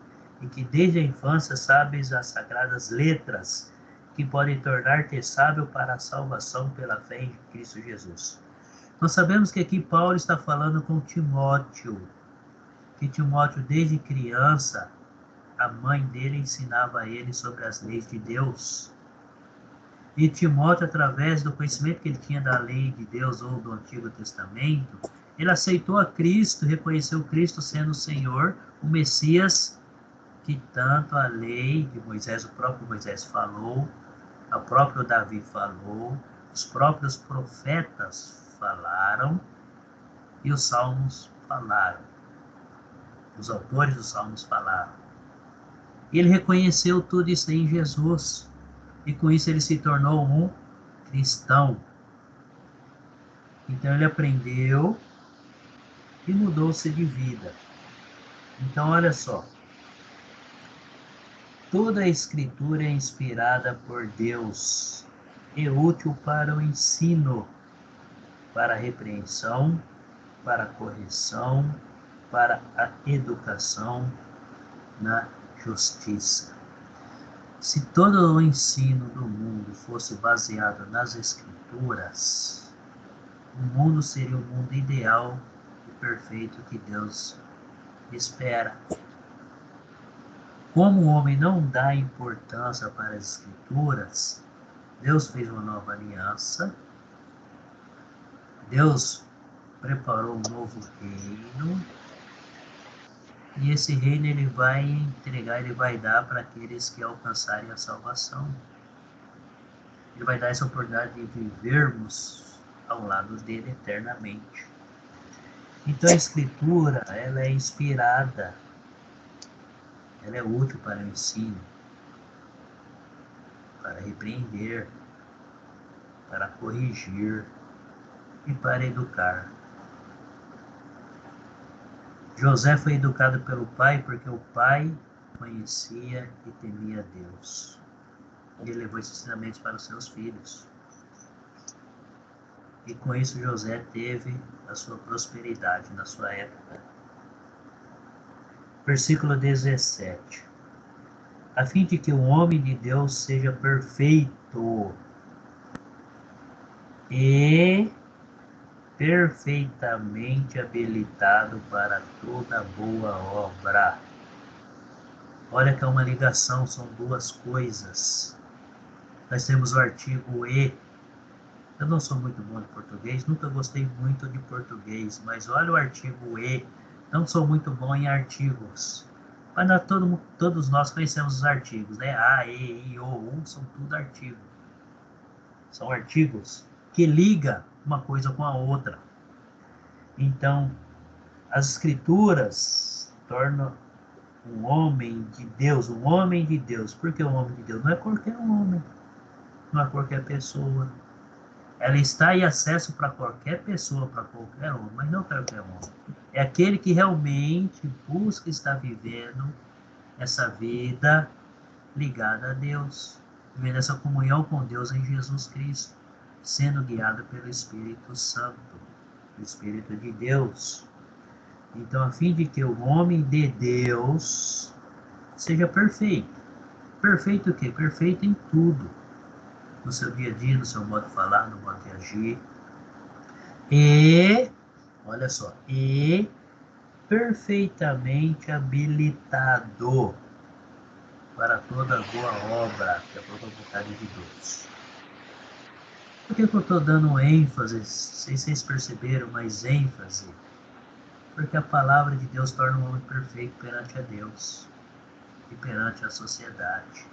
e que desde a infância sabes as sagradas letras, que podem tornar-te sábio para a salvação pela fé em Cristo Jesus. Nós sabemos que aqui Paulo está falando com Timóteo, que Timóteo, desde criança, a mãe dele ensinava a ele sobre as leis de Deus. E Timóteo, através do conhecimento que ele tinha da lei de Deus ou do Antigo Testamento, ele aceitou a Cristo, reconheceu Cristo sendo o Senhor, o Messias, que tanto a lei de Moisés, o próprio Moisés falou, o próprio Davi falou, os próprios profetas falaram e os salmos falaram. Os autores dos salmos falaram. E ele reconheceu tudo isso em Jesus. E com isso ele se tornou um cristão. Então ele aprendeu e mudou-se de vida. Então olha só, toda a escritura é inspirada por Deus e útil para o ensino, para a repreensão, para a correção, para a educação na justiça. Se todo o ensino do mundo fosse baseado nas escrituras, o mundo seria o mundo ideal e perfeito que Deus espera. Como o homem não dá importância para as escrituras, Deus fez uma nova aliança, Deus preparou um novo reino, e esse reino ele vai entregar, ele vai dar para aqueles que alcançarem a salvação. Ele vai dar essa oportunidade de vivermos ao lado dele eternamente. Então a escritura, ela é inspirada, ela é útil para o ensino, para repreender, para corrigir e para educar. José foi educado pelo pai porque o pai conhecia e temia Deus. Ele levou esses ensinamentos para os seus filhos. E com isso José teve a sua prosperidade na sua época. Versículo 17. A fim de que o homem de Deus seja perfeito e perfeitamente habilitado para toda boa obra. Olha que é uma ligação, são duas coisas. Nós temos o artigo e. Eu não sou muito bom de português, nunca gostei muito de português, mas olha o artigo e. Não sou muito bom em artigos. Mas todos nós conhecemos os artigos, né? A, E, I, O, U, são tudo artigos. São artigos que ligam uma coisa com a outra. Então, as escrituras tornam um homem de Deus, um homem de Deus. Por que um homem de Deus? Não é qualquer homem, não é qualquer pessoa. Ela está em acesso para qualquer pessoa, para qualquer homem, mas não qualquer homem. É aquele que realmente busca estar vivendo essa vida ligada a Deus, vivendo essa comunhão com Deus em Jesus Cristo, sendo guiado pelo Espírito Santo, o Espírito de Deus. Então, a fim de que o homem de Deus seja perfeito. Perfeito o quê? Perfeito em tudo. No seu dia a dia, no seu modo de falar, no modo de agir. E, olha só, e perfeitamente habilitado para toda boa obra, que é a própria vontade de Deus. Por que eu estou dando ênfase? Não sei se vocês perceberam, mas ênfase. Porque a palavra de Deus torna o homem perfeito perante a Deus e perante a sociedade.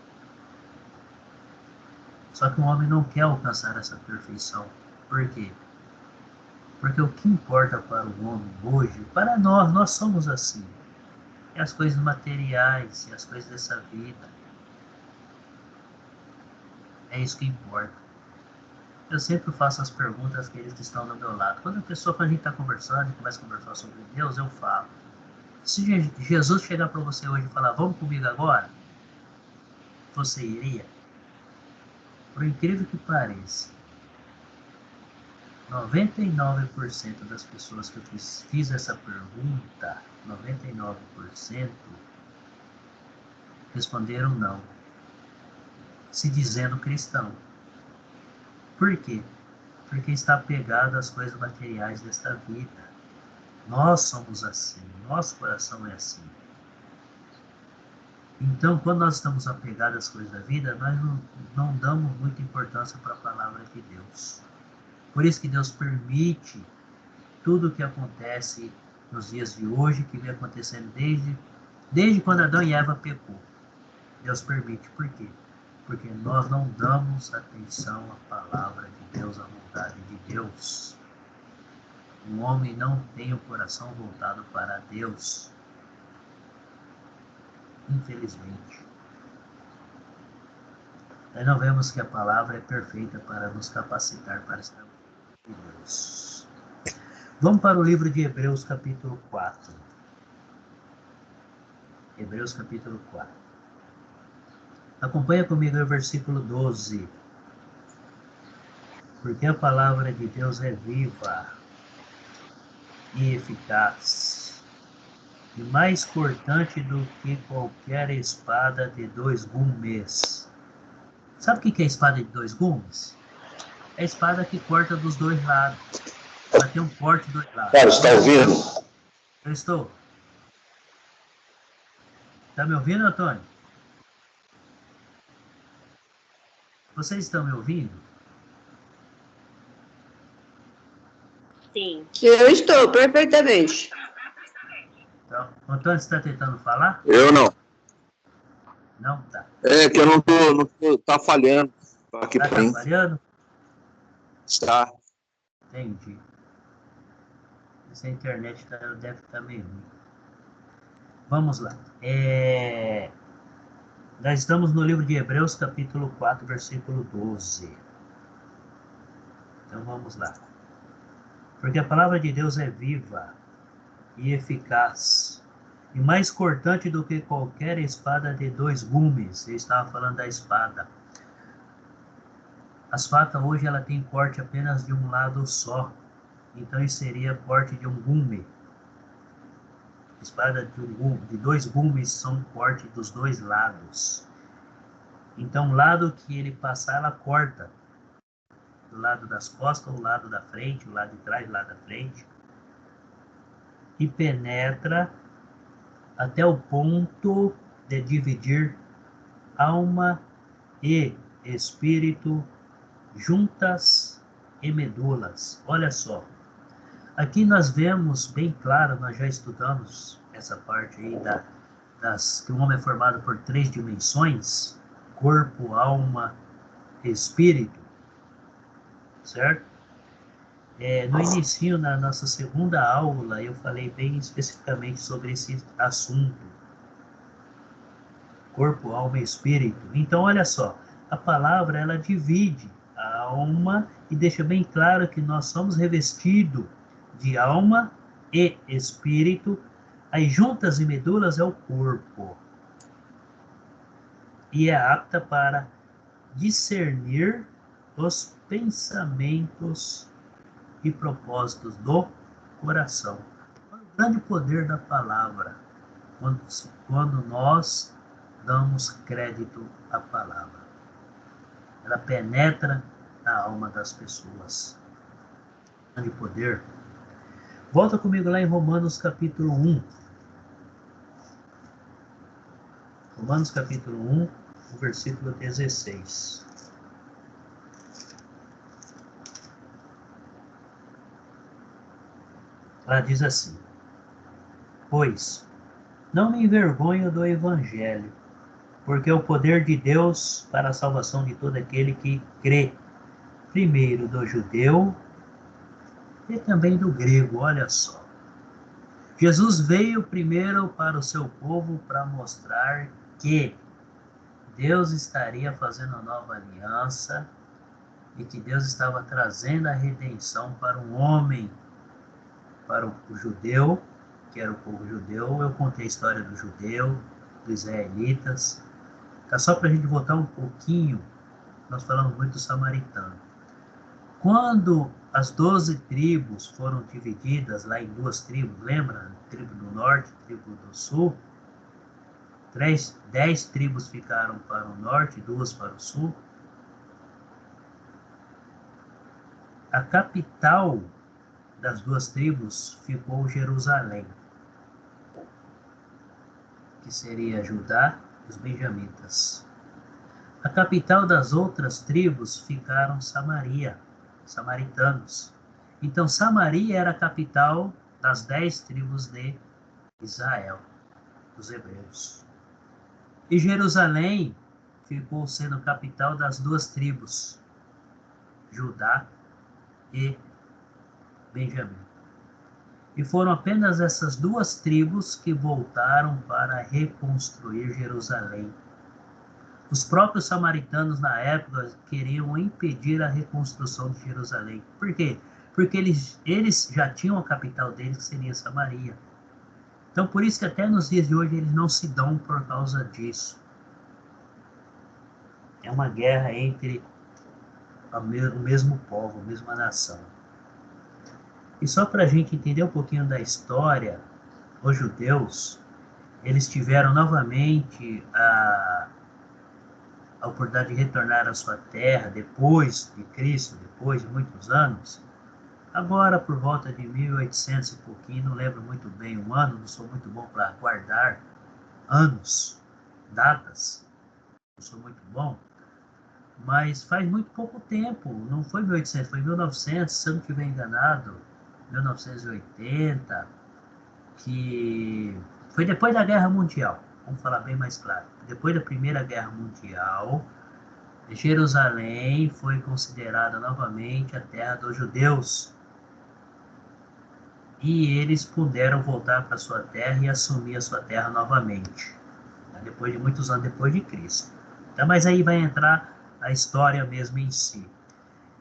Só que o homem não quer alcançar essa perfeição. Por quê? Porque o que importa para o homem hoje, para nós somos assim. É as coisas materiais, é as coisas dessa vida. É isso que importa. Eu sempre faço as perguntas àqueles que estão do meu lado. Quando a gente está conversando e começa a conversar sobre Deus, eu falo. Se Jesus chegar para você hoje e falar, vamos comigo agora? Você iria? Por incrível que pareça, 99% das pessoas que eu fiz essa pergunta, 99% responderam não, se dizendo cristão. Por quê? Porque está apegado às coisas materiais desta vida. Nós somos assim, nosso coração é assim. Então, quando nós estamos apegados às coisas da vida, nós não damos muita importância para a palavra de Deus. Por isso que Deus permite tudo o que acontece nos dias de hoje, que vem acontecendo desde quando Adão e Eva pecou. Deus permite. Por quê? Porque nós não damos atenção à palavra de Deus, à vontade de Deus. O homem não tem o coração voltado para Deus. Infelizmente. Aí nós vemos que a palavra é perfeita para nos capacitar para estar com Deus. Vamos para o livro de Hebreus, capítulo 4. Hebreus, capítulo 4. Acompanha comigo o versículo 12. Porque a palavra de Deus é viva e eficaz, e mais cortante do que qualquer espada de 2 gumes. Sabe o que é espada de 2 gumes? É a espada que corta dos 2 lados. Ela tem um corte dos 2 lados. Cara, está ouvindo? Eu estou. Está me ouvindo, Antônio? Vocês estão me ouvindo? Sim. Eu estou, perfeitamente. Então, o Antônio está tentando falar? Eu não. Não? Tá. É que eu não tô, tá falhando aqui Está para mim. trabalhando? Está. Entendi. Essa internet deve estar meio ruim. Vamos lá. Nós estamos no livro de Hebreus, capítulo 4, versículo 12. Então vamos lá. Porque a palavra de Deus é viva e eficaz, e mais cortante do que qualquer espada de 2 gumes. Eu estava falando da espada. As facas hoje ela tem corte apenas de um lado só. Então isso seria corte de um gume. Espada de 2 gumes são corte dos 2 lados. Então o lado que ele passar, ela corta. Do lado das costas, o lado da frente, o lado de trás, o lado da frente. E penetra até o ponto de dividir alma e espírito, juntas e medulas. Olha só. Aqui nós vemos bem claro, nós já estudamos essa parte aí que o homem é formado por 3 dimensões, corpo, alma, espírito, certo? No início, na nossa segunda aula, eu falei bem especificamente sobre esse assunto, corpo, alma e espírito. Então, olha só, a palavra, ela divide a alma e deixa bem claro que nós somos revestidos de alma e espírito. As juntas e medulas é o corpo. E é apta para discernir os pensamentos e propósitos do coração. O grande poder da palavra, quando nós damos crédito à palavra. Ela penetra na alma das pessoas. Grande poder. Volta comigo lá em Romanos capítulo 1. Romanos capítulo 1, o versículo 16. Lá diz assim: Pois não me envergonho do evangelho, porque é o poder de Deus para a salvação de todo aquele que crê, primeiro do judeu e também do grego. Olha só. Jesus veio primeiro para o seu povo para mostrar que Deus estaria fazendo uma nova aliança e que Deus estava trazendo a redenção para o homem, para o judeu, que era o povo judeu. Eu contei a história do judeu, dos israelitas. Tá, só para a gente voltar um pouquinho, nós falamos muito do samaritano. Quando as 12 tribos foram divididas lá em 2 tribos, lembra? Tribo do norte, tribo do sul. 10 tribos ficaram para o norte, 2 para o sul. A capital das 2 tribos ficou Jerusalém, que seria Judá e os benjamitas. A capital das outras tribos ficaram Samaria, samaritanos. Então Samaria era a capital das 10 tribos de Israel, dos hebreus. E Jerusalém ficou sendo capital das 2 tribos, Judá e Benjamim. E foram apenas essas 2 tribos que voltaram para reconstruir Jerusalém. Os próprios samaritanos, na época, queriam impedir a reconstrução de Jerusalém. Por quê? Porque eles já tinham a capital deles, que seria Samaria. Então, por isso que até nos dias de hoje eles não se dão por causa disso. É uma guerra entre o mesmo povo, a mesma nação. E só para a gente entender um pouquinho da história, os judeus, eles tiveram novamente a oportunidade de retornar à sua terra depois de Cristo, depois de muitos anos. Agora, por volta de 1800 e pouquinho, não lembro muito bem o ano, não sou muito bom para guardar anos, datas, não sou muito bom, mas faz muito pouco tempo, não foi 1800, foi 1900, se eu não estiver enganado, 1980, que foi depois da Guerra Mundial, vamos falar bem mais claro, depois da Primeira Guerra Mundial, Jerusalém foi considerada novamente a terra dos judeus, e eles puderam voltar para sua terra e assumir a sua terra novamente, depois de muitos anos depois de Cristo. Então, mas aí vai entrar a história mesmo em si.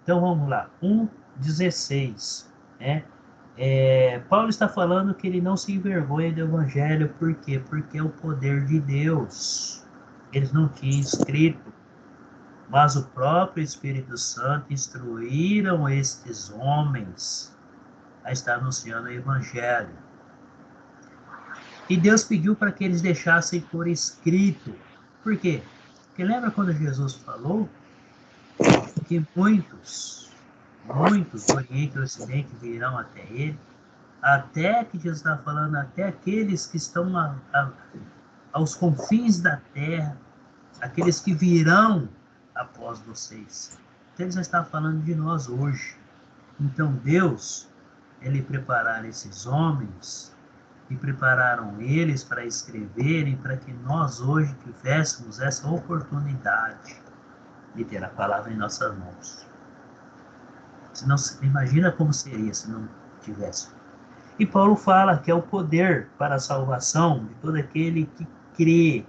Então vamos lá, 1:16, né? Paulo está falando que ele não se envergonha do evangelho, por quê? Porque é o poder de Deus. Eles não tinham escrito, mas o próprio Espírito Santo instruíram estes homens a estar anunciando o evangelho. E Deus pediu para que eles deixassem por escrito. Por quê? Porque lembra quando Jesus falou que muitos do Oriente e do Ocidente virão até ele, até que Jesus está falando, até aqueles que estão aos confins da terra, aqueles que virão após vocês. Então ele já está falando de nós hoje. Então Deus, ele preparar esses homens e prepararam eles para escreverem, para que nós hoje tivéssemos essa oportunidade de ter a palavra em nossas mãos. Senão, imagina como seria se não tivesse. E Paulo fala que é o poder para a salvação de todo aquele que crê.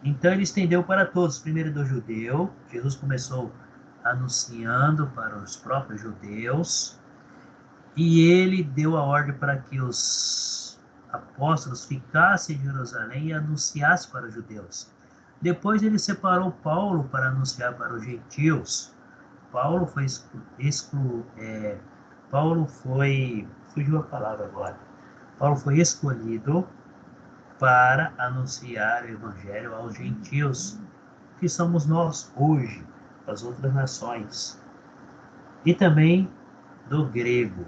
Então ele estendeu para todos, primeiro do judeu, Jesus começou anunciando para os próprios judeus, e ele deu a ordem para que os apóstolos ficassem em Jerusalém e anunciassem para os judeus. Depois ele separou Paulo para anunciar para os gentios. Paulo foi fugiu a palavra agora. Paulo foi escolhido para anunciar o evangelho aos gentios, que somos nós hoje, as outras nações, e também do grego.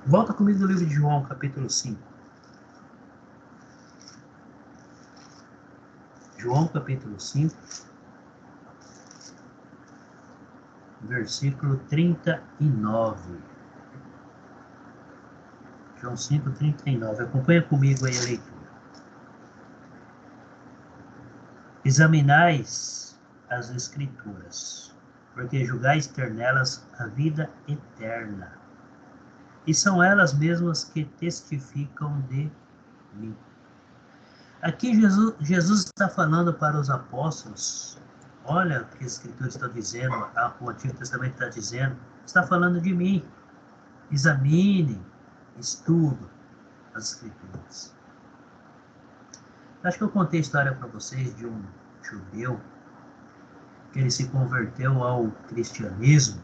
Volta comigo no livro de João, capítulo 5. João, capítulo 5, versículo 39. João 5, 39. Acompanha comigo aí a leitura. Examinais as Escrituras, porque julgais ter nelas a vida eterna. E são elas mesmas que testificam de mim. Aqui Jesus está falando para os apóstolos. Olha o que as Escrituras estão dizendo, o Antigo Testamento está dizendo. Está falando de mim. Examine, estudo as Escrituras. Acho que eu contei a história para vocês de um judeu que ele se converteu ao cristianismo.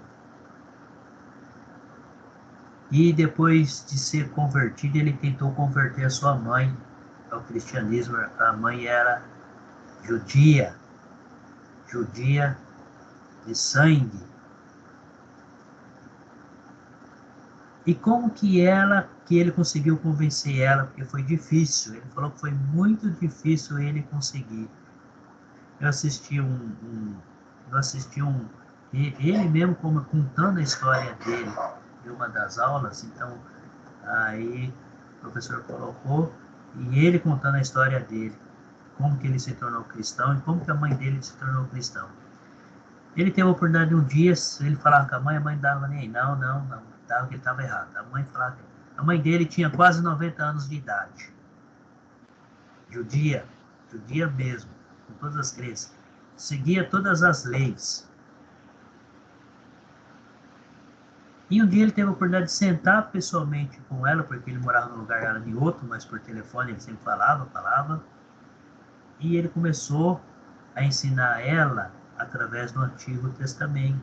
E depois de ser convertido, ele tentou converter a sua mãe ao cristianismo. A mãe era judia de sangue. E como que ele conseguiu convencer ela? Porque foi difícil. Ele falou que foi muito difícil ele conseguir. Eu assisti ele mesmo contando a história dele de uma das aulas. Então, aí o professor colocou e ele contando a história dele, como que ele se tornou cristão e como que a mãe dele se tornou cristão. Ele teve a oportunidade de um dia, ele falava com a mãe dava nem, não, dava que ele estava errado. A mãe dele tinha quase 90 anos de idade. Judia mesmo. com todas as crenças, seguia todas as leis. E um dia ele teve a oportunidade de sentar pessoalmente com ela, porque ele morava num lugar, ela em outro, mas por telefone ele sempre falava. E ele começou a ensinar ela através do Antigo Testamento.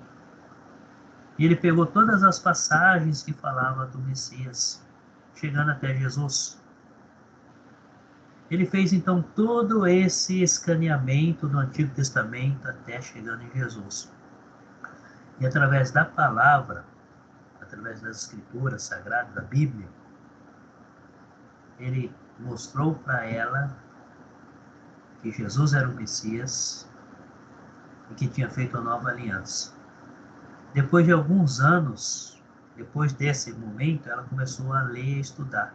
E ele pegou todas as passagens que falavam do Messias, chegando até Jesus. Ele fez então todo esse escaneamento do Antigo Testamento até chegando em Jesus. E através da palavra, através das escrituras sagradas, da Bíblia, ele mostrou para ela que Jesus era o Messias e que tinha feito a nova aliança. Depois de alguns anos, depois desse momento, ela começou a ler e estudar.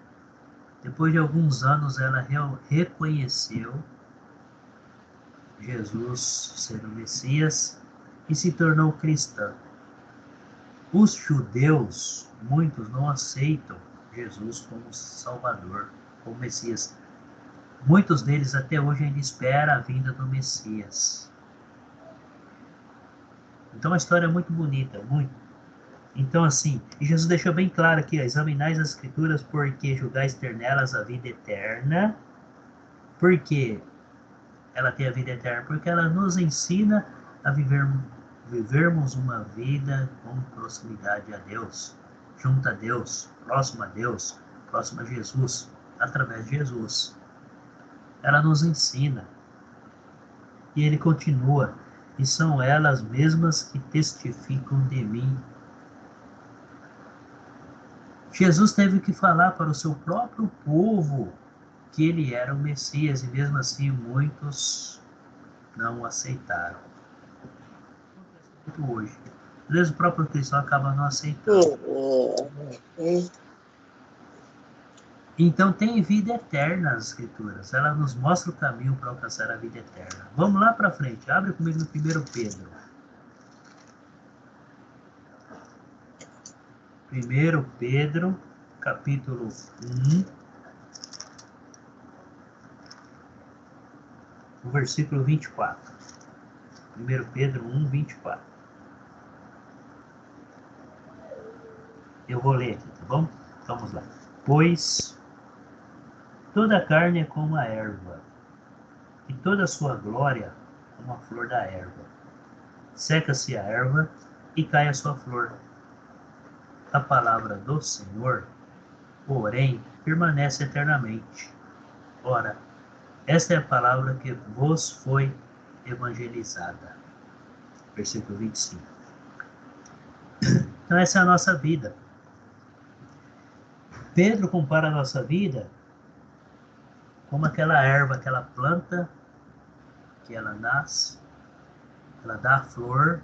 Depois de alguns anos, ela reconheceu Jesus ser o Messias e se tornou cristã. Os judeus, muitos não aceitam Jesus como Salvador, como Messias. Muitos deles até hoje ainda esperam a vinda do Messias. Então a história é muito bonita, muito. Então assim, e Jesus deixou bem claro aqui, examinais as escrituras porque julgais ter nelas a vida eterna. Por quê? Ela tem a vida eterna, porque ela nos ensina a vivermos uma vida com proximidade a Deus, junto a Deus, próximo a Jesus, através de Jesus. Ela nos ensina. E ele continua, e são elas mesmas que testificam de mim. Jesus teve que falar para o seu próprio povo que ele era o Messias, e mesmo assim muitos não aceitaram. Muito hoje. Às vezes o próprio cristão acaba não aceitando. Então tem vida eterna nas escrituras. Ela nos mostra o caminho para alcançar a vida eterna. Vamos lá para frente. Abre comigo no 1 Pedro. 1 Pedro, capítulo 1, o versículo 24. 1 Pedro 1, 24. Eu vou ler aqui, tá bom? Vamos lá. Pois toda a carne é como a erva, e toda a sua glória como a flor da erva. Seca-se a erva e cai a sua flor. A palavra do Senhor, porém, permanece eternamente. Ora, esta é a palavra que vos foi evangelizada. Versículo 25. Então essa é a nossa vida. Pedro compara a nossa vida como aquela erva, aquela planta que ela nasce, ela dá a flor,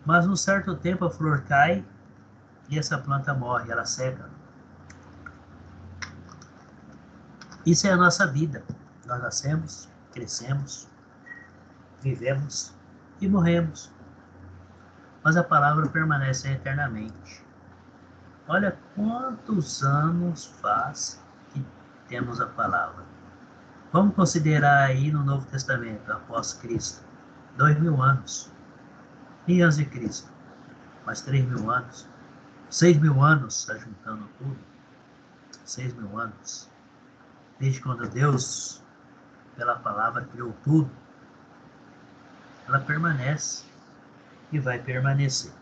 mas num certo tempo a flor cai e essa planta morre, ela seca. Isso é a nossa vida. Nós nascemos, crescemos, vivemos e morremos. Mas a palavra permanece eternamente. Olha quantos anos faz que temos a palavra. Vamos considerar aí no Novo Testamento, após Cristo, 2000 anos. E antes de Cristo, mais 3000 anos. 6000 anos, juntando tudo. 6000 anos. Desde quando Deus, pela palavra, criou tudo, ela permanece e vai permanecer.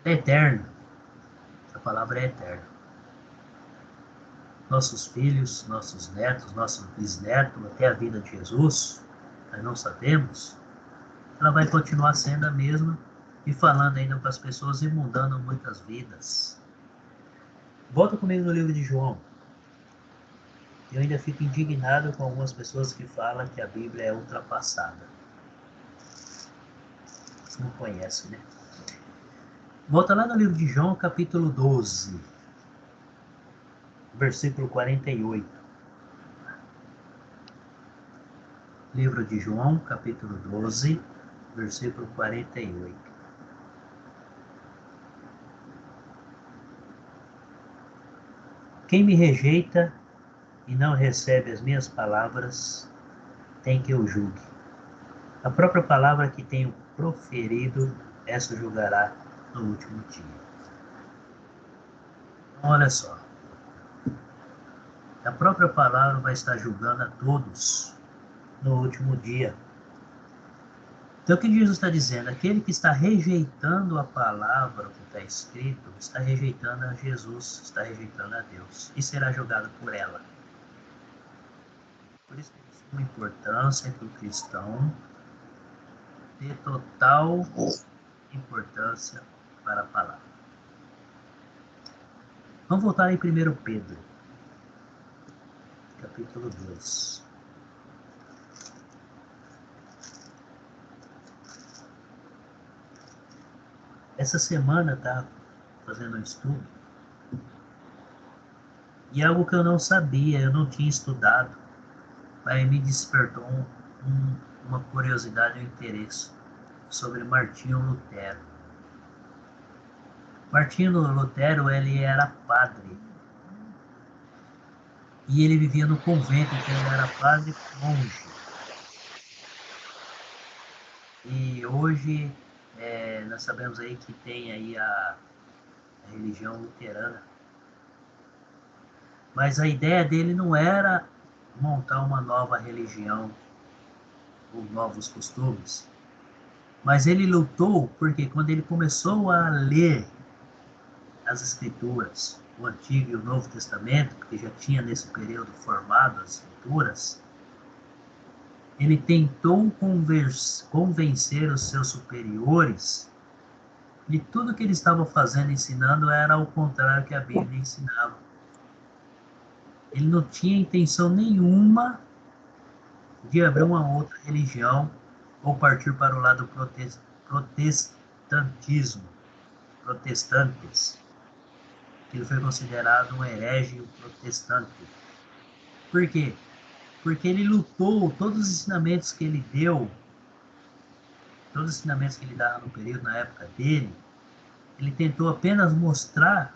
É eterna. A palavra é eterna. Nossos filhos, nossos netos, nossos bisnetos, até a vida de Jesus, nós não sabemos, ela vai continuar sendo a mesma e falando ainda com as pessoas e mudando muitas vidas. Volta comigo no livro de João. Eu ainda fico indignado com algumas pessoas que falam que a Bíblia é ultrapassada. Você não conhece, né? Volta lá no livro de João, capítulo 12, versículo 48. Livro de João, capítulo 12, versículo 48. Quem me rejeita e não recebe as minhas palavras, tem que eu julgue. A própria palavra que tenho proferido, essa julgará no último dia. Então, olha só. A própria palavra vai estar julgando a todos no último dia. Então, o que Jesus está dizendo? Aquele que está rejeitando a palavra, o que está escrito, está rejeitando a Jesus, está rejeitando a Deus e será julgado por ela. Por isso que é de suma importância que o cristão dê total importância para a palavra. Vamos voltar em 1 Pedro, capítulo 2. Essa semana tá fazendo um estudo e algo que eu não sabia, eu não tinha estudado, mas me despertou uma curiosidade e um interesse sobre Martinho Lutero. Martinho Lutero, ele era padre e ele vivia no convento, então ele era padre monge. E hoje nós sabemos aí que tem aí a religião luterana. Mas a ideia dele não era montar uma nova religião ou novos costumes. Mas ele lutou porque quando ele começou a ler as Escrituras, o Antigo e o Novo Testamento, porque já tinha nesse período formado as Escrituras, ele tentou convencer os seus superiores de tudo que ele estava fazendo, ensinando, era ao contrário que a Bíblia ensinava. Ele não tinha intenção nenhuma de abrir uma outra religião ou partir para o lado protestantismo, protestantes. Ele foi considerado um herege protestante. Por quê? Porque ele lutou, todos os ensinamentos que ele deu, todos os ensinamentos que ele dava no período, na época dele, ele tentou apenas mostrar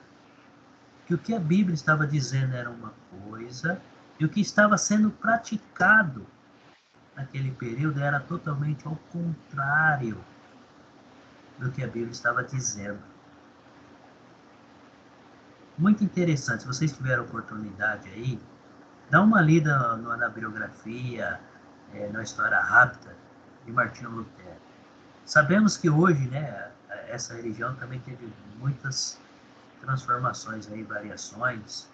que o que a Bíblia estava dizendo era uma coisa e o que estava sendo praticado naquele período era totalmente ao contrário do que a Bíblia estava dizendo. Muito interessante, se vocês tiverem oportunidade aí, dá uma lida na biografia, na história rápida de Martinho Lutero. Sabemos que hoje, né, essa religião também teve muitas transformações aí, variações.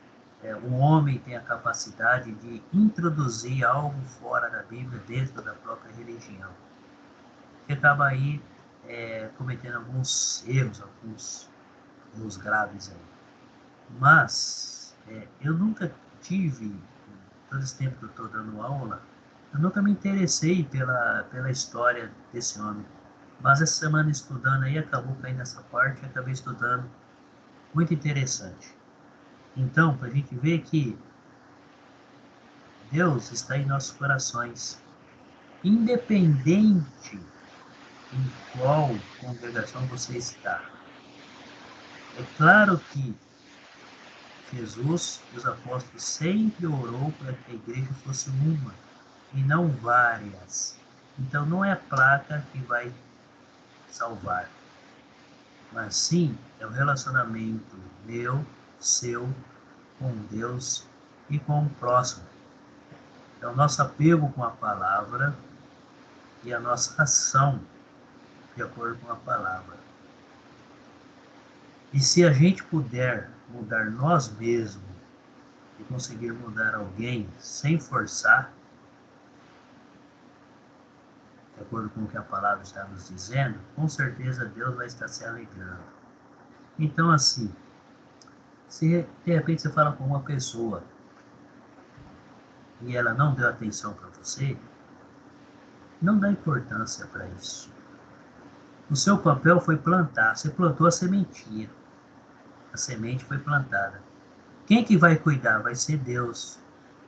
O homem tem a capacidade de introduzir algo fora da Bíblia dentro da própria religião, que acaba aí cometendo alguns erros, alguns graves aí. Mas eu nunca tive, todo esse tempo que eu estou dando aula, eu nunca me interessei pela história desse homem. Mas essa semana estudando aí, acabou caindo nessa parte, acabei estudando. Muito interessante. Então, para a gente ver que Deus está em nossos corações, independente em qual congregação você está. É claro que Jesus e os apóstolos sempre orou para que a igreja fosse uma e não várias. Então não é a placa que vai salvar, mas sim é o relacionamento meu, seu, com Deus e com o próximo. É o nosso apego com a palavra e a nossa ação de acordo com a palavra. E se a gente puder mudar nós mesmos e conseguir mudar alguém sem forçar, de acordo com o que a palavra está nos dizendo, com certeza Deus vai estar se alegrando. Então, assim, se de repente você fala com uma pessoa e ela não deu atenção para você, não dá importância para isso. O seu papel foi plantar, você plantou a sementinha. A semente foi plantada. Quem que vai cuidar? Vai ser Deus.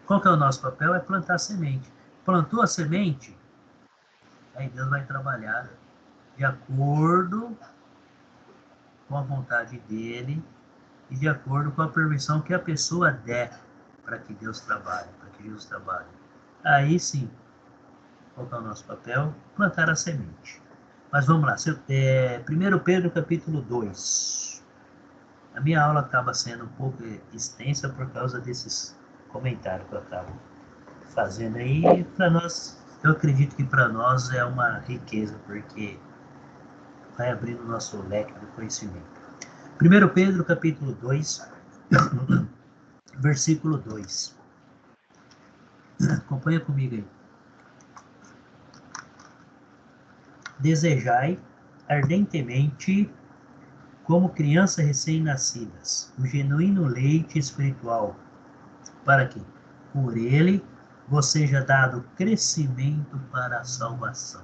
Qual que é o nosso papel? É plantar a semente. Plantou a semente, aí Deus vai trabalhar de acordo com a vontade dele e de acordo com a permissão que a pessoa der. para que Deus trabalhe, para que Jesus trabalhe. Aí sim, qual é o nosso papel? Plantar a semente. Mas vamos lá, 1 Pedro capítulo 2. A minha aula acaba sendo um pouco extensa por causa desses comentários que eu acabo fazendo aí. Para nós, eu acredito que para nós é uma riqueza, porque vai abrindo o nosso leque do conhecimento. 1 Pedro capítulo 2, versículo 2. Acompanha comigo aí. Desejai ardentemente, como crianças recém-nascidas, o genuíno leite espiritual, para que, por ele, vos seja dado crescimento para a salvação.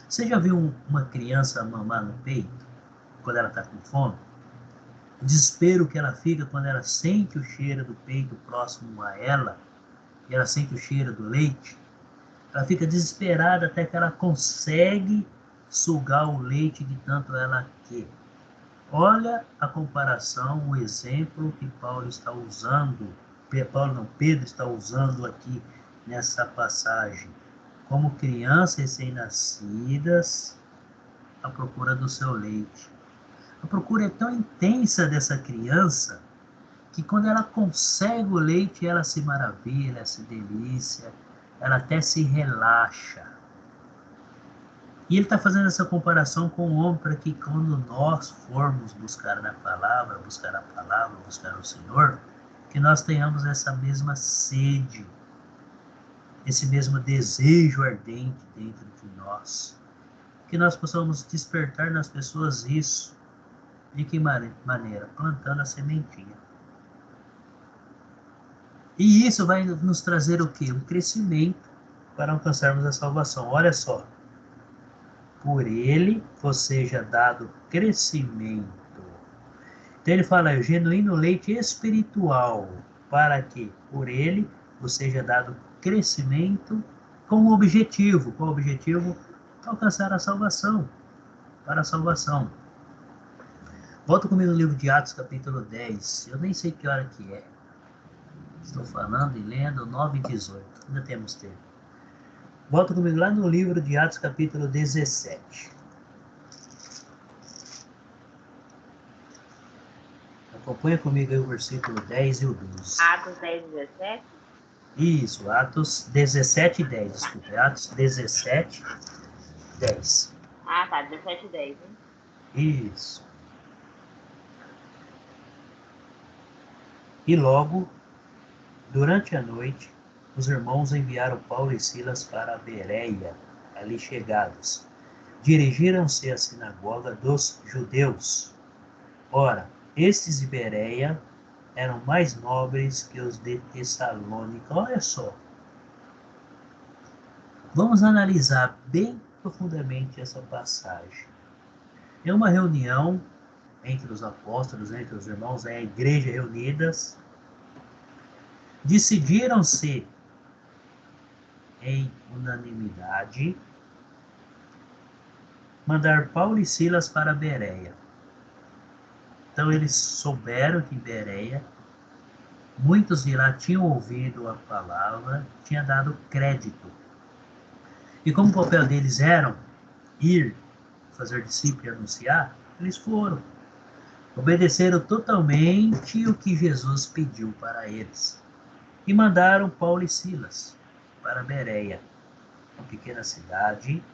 Você já viu uma criança mamar no peito, quando ela está com fome? O desespero que ela fica quando ela sente o cheiro do peito próximo a ela, e ela sente o cheiro do leite, ela fica desesperada até que ela consegue sugar o leite de tanto ela quer. Olha a comparação, o exemplo que Paulo está usando, Pedro está usando aqui nessa passagem. Como crianças recém-nascidas, à procura do seu leite. A procura é tão intensa dessa criança que quando ela consegue o leite, ela se maravilha, ela se delícia, ela até se relaxa. E ele está fazendo essa comparação com o homem para que quando nós formos buscar a palavra, buscar o Senhor, que nós tenhamos essa mesma sede, esse mesmo desejo ardente dentro de nós. Que nós possamos despertar nas pessoas isso. De que maneira? Plantando a sementinha. E isso vai nos trazer o quê? Um crescimento para alcançarmos a salvação. Olha só. Por ele vos seja dado crescimento. Então ele fala, o genuíno leite espiritual, para que por ele vos seja dado crescimento com o objetivo. Qual o objetivo? Alcançar a salvação. Para a salvação. Volta comigo no livro de Atos, capítulo 10. Eu nem sei que hora que é. Estou falando e lendo 9 e 18. Ainda temos tempo. Volta comigo lá no livro de Atos, capítulo 17. Acompanha comigo aí o versículo 10 e o 12. Atos 10, 17? Isso, Atos 17, 10. Desculpa, Atos 17, 10. Ah, tá, 17, 10, hein? Isso. E logo, durante a noite, os irmãos enviaram Paulo e Silas para Bereia, ali chegados. Dirigiram-se à sinagoga dos judeus. Ora, estes de Bereia eram mais nobres que os de Tessalônica. Olha só. Vamos analisar bem profundamente essa passagem. Em uma reunião entre os apóstolos, entre os irmãos, a igreja reunidas, decidiram-se em unanimidade mandar Paulo e Silas para Bereia. Então eles souberam que Bereia, muitos de lá tinham ouvido a palavra, tinha dado crédito. E como o papel deles era ir, fazer discípulo e anunciar, eles foram. Obedeceram totalmente o que Jesus pediu para eles. E mandaram Paulo e Silas para Bereia, uma pequena cidade.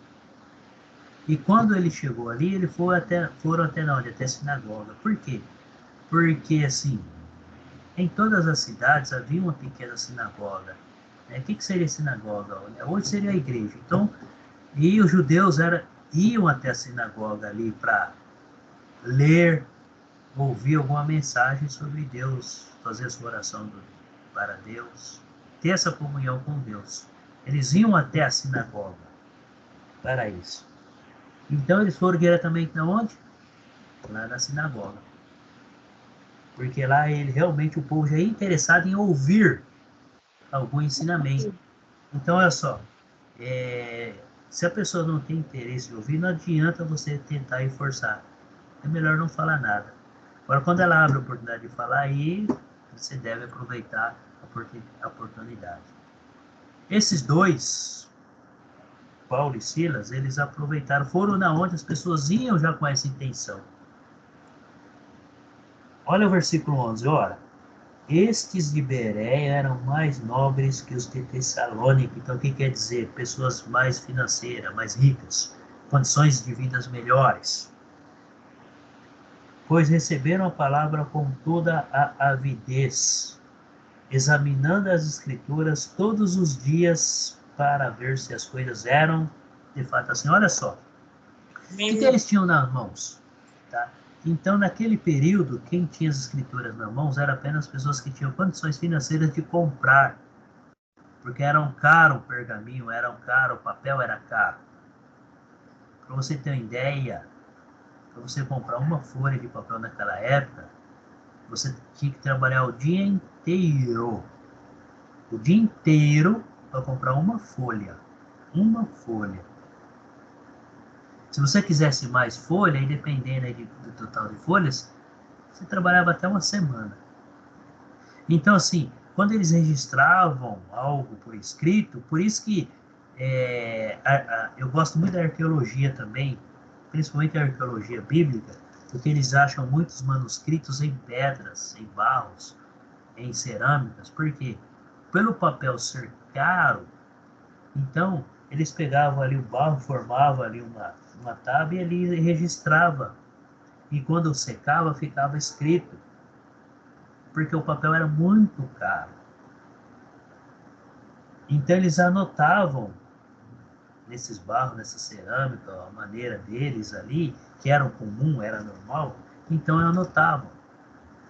E quando ele chegou ali, eles foram até onde? Até a sinagoga. Por quê? Porque, assim, em todas as cidades havia uma pequena sinagoga. O que seria sinagoga? Hoje seria a igreja. Então, e os judeus iam até a sinagoga ali para ler, ouvir alguma mensagem sobre Deus, fazer a sua oração para Deus, ter essa comunhão com Deus. Eles iam até a sinagoga para isso. Então eles foram diretamente na onde? Lá na sinagoga. Porque lá realmente o povo já é interessado em ouvir algum ensinamento. Então olha só, se a pessoa não tem interesse em ouvir, não adianta você tentar e forçar. É melhor não falar nada. Agora quando ela abre a oportunidade de falar, aí você deve aproveitar a oportunidade. Esses dois, Paulo e Silas, eles aproveitaram, foram na onde as pessoas iam já com essa intenção. Olha o versículo 11, ora. Estes de Bereia eram mais nobres que os de Tessalônica. Então, o que quer dizer? Pessoas mais financeiras, mais ricas, condições de vidas melhores. Pois receberam a palavra com toda a avidez, examinando as Escrituras todos os dias para ver se as coisas eram de fato assim. Olha só, o que eles tinham nas mãos? Tá? Então, naquele período, quem tinha as Escrituras nas mãos eram apenas pessoas que tinham condições financeiras de comprar, porque era caro o pergaminho, era caro, o papel era caro. Para você ter uma ideia, para você comprar uma folha de papel naquela época, você tinha que trabalhar o dia inteiro para comprar uma folha. Uma folha. Se você quisesse mais folha, e dependendo do total de folhas, você trabalhava até uma semana. Então, assim, quando eles registravam algo por escrito, por isso que eu gosto muito da arqueologia também, principalmente a arqueologia bíblica, porque eles acham muitos manuscritos em pedras, em barros, em cerâmicas. Por quê? Pelo papel ser caro, então eles pegavam ali o barro, formavam ali uma tábua e ali registrava. E quando secava, ficava escrito. Porque o papel era muito caro. Então eles anotavam nesses barros, nessa cerâmica, a maneira deles ali, que era comum, era normal, então anotavam.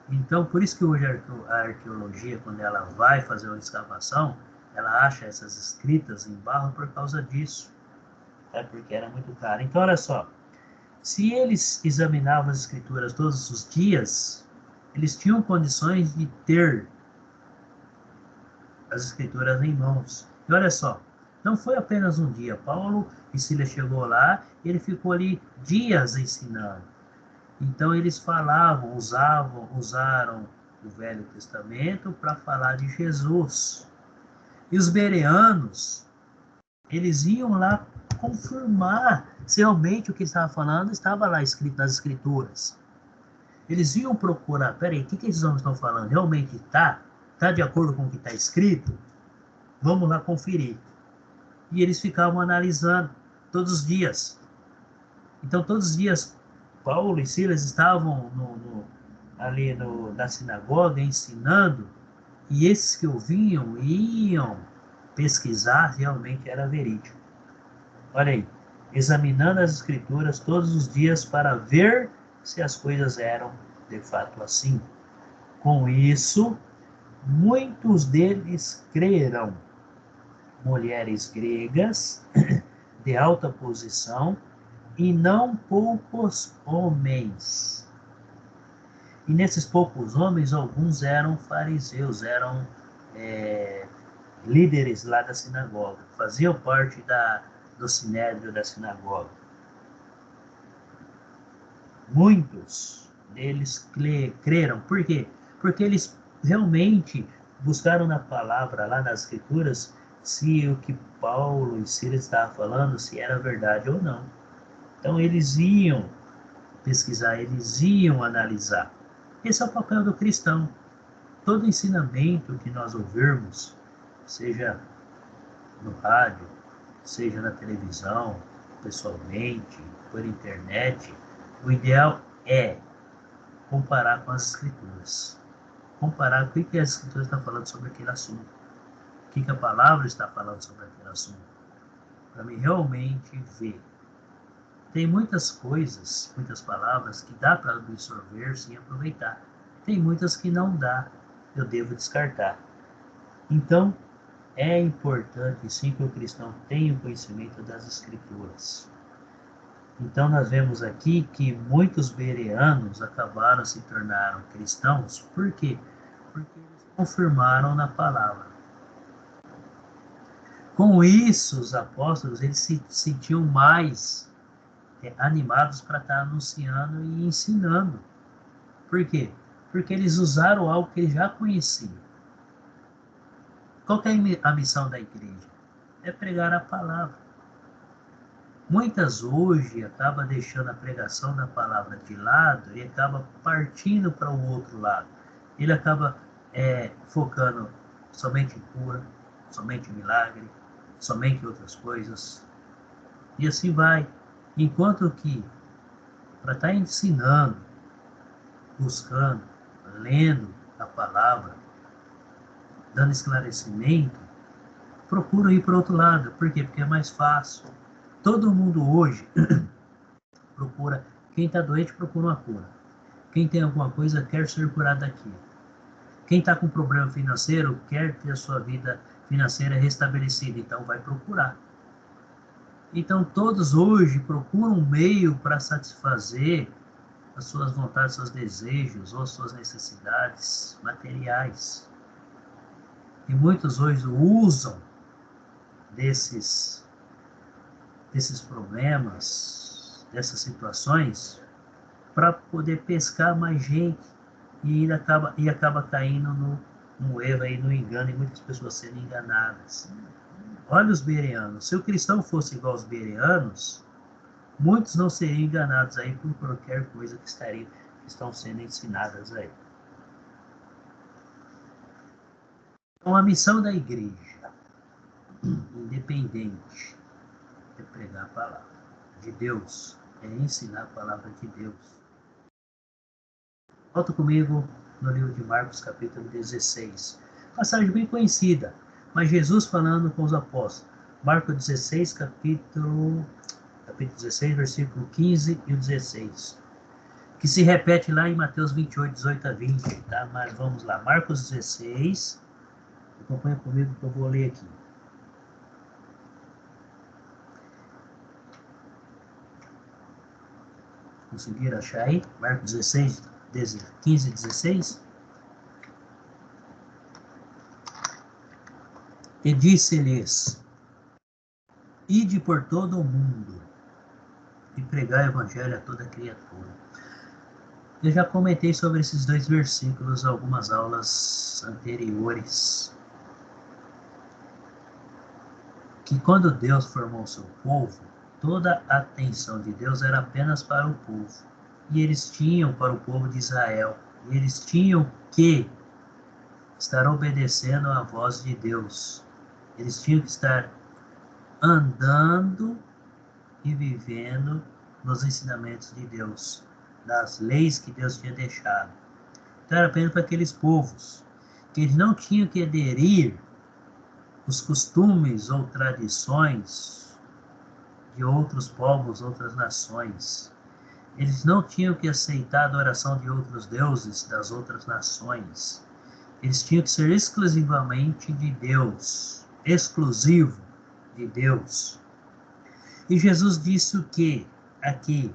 Então, por isso que hoje a arqueologia, quando ela vai fazer uma escavação, ela acha essas escritas em barro por causa disso. Porque era muito caro. Então, olha só, se eles examinavam as escrituras todos os dias, eles tinham condições de ter as escrituras em mãos. E olha só, não foi apenas um dia. Paulo e Silas chegou lá, ele ficou ali dias ensinando. Então eles falavam, usaram o Velho Testamento para falar de Jesus. E os bereanos, eles iam lá confirmar se realmente o que ele estava falando estava lá escrito nas Escrituras. Eles iam procurar, peraí, o que esses homens estão falando? Realmente está? Está de acordo com o que está escrito? Vamos lá conferir. E eles ficavam analisando todos os dias. Então, todos os dias, Paulo e Silas estavam ali na sinagoga ensinando, e esses que ouviam iam pesquisar, realmente era verídico. Olha aí, examinando as Escrituras todos os dias para ver se as coisas eram de fato assim. Com isso, muitos deles creram, mulheres gregas de alta posição e não poucos homens. E nesses poucos homens, alguns eram fariseus, eram líderes lá da sinagoga, faziam parte do sinédrio da sinagoga. Muitos deles creram. Por quê? Porque eles realmente buscaram na palavra, lá nas Escrituras, se o que Paulo e Silas estavam falando, se era verdade ou não. Então eles iam pesquisar, eles iam analisar. Esse é o papel do cristão. Todo ensinamento que nós ouvirmos, seja no rádio, seja na televisão, pessoalmente, por internet, o ideal é comparar com as Escrituras. Comparar o que as Escrituras estão falando sobre aquele assunto. O que a palavra está falando sobre aquele assunto. Para mim realmente ver. Tem muitas coisas, muitas palavras que dá para absorver sem aproveitar. Tem muitas que não dá, eu devo descartar. Então, é importante sim que o cristão tenha o conhecimento das Escrituras. Então, nós vemos aqui que muitos bereanos acabaram se tornando cristãos. Por quê? Porque eles confirmaram na palavra. Com isso, os apóstolos eles se sentiam mais animados para estar anunciando e ensinando. Por quê? porque eles usaram algo que eles já conheciam. Qual que é a missão da igreja? É pregar a palavra. Muitas hoje acabam deixando a pregação da palavra de lado e acaba partindo para o outro lado. Ele acaba focando somente em cura, somente em milagre, somente em outras coisas. E assim vai. Enquanto que, para estar ensinando, buscando, lendo a palavra, dando esclarecimento, procuram ir para o outro lado. Por quê? Porque é mais fácil. Todo mundo hoje procura, quem está doente procura uma cura. Quem tem alguma coisa quer ser curado daquilo. Quem está com problema financeiro quer ter a sua vida financeira restabelecida, então vai procurar. Então todos hoje procuram um meio para satisfazer as suas vontades, seus desejos ou suas necessidades materiais. E muitos hoje usam desses problemas, dessas situações, para poder pescar mais gente e acaba caindo no erro, aí, no engano, e muitas pessoas sendo enganadas. Olha os bereanos. Se o cristão fosse igual aos bereanos, muitos não seriam enganados aí por qualquer coisa que estão sendo ensinadas aí. Então, a missão da igreja, independente, é pregar a palavra de Deus, é ensinar a palavra de Deus. Volta comigo no livro de Marcos, capítulo 16. Passagem bem conhecida, mas Jesus falando com os apóstolos. Marcos 16, capítulo 16, versículo 15 e o 16. Que se repete lá em Mateus 28, 18 a 20. Tá? Mas vamos lá. Marcos 16. Acompanha comigo que eu vou ler aqui. Conseguiram achar aí? Marcos 16, 15 e 16. E disse-lhes: Ide por todo o mundo e pregai o evangelho a toda criatura. Eu já comentei sobre esses dois versículos em algumas aulas anteriores. Que quando Deus formou o seu povo, toda a atenção de Deus era apenas para o povo. E eles tinham, para o povo de Israel, e eles tinham que estar obedecendo à voz de Deus. Eles tinham que estar andando e vivendo nos ensinamentos de Deus, das leis que Deus tinha deixado. Então era apenas para aqueles povos, que eles não tinham que aderir os costumes ou tradições de outros povos, outras nações. Eles não tinham que aceitar a adoração de outros deuses das outras nações. Eles tinham que ser exclusivamente de Deus, exclusivo de Deus. E Jesus disse o que? Aqui,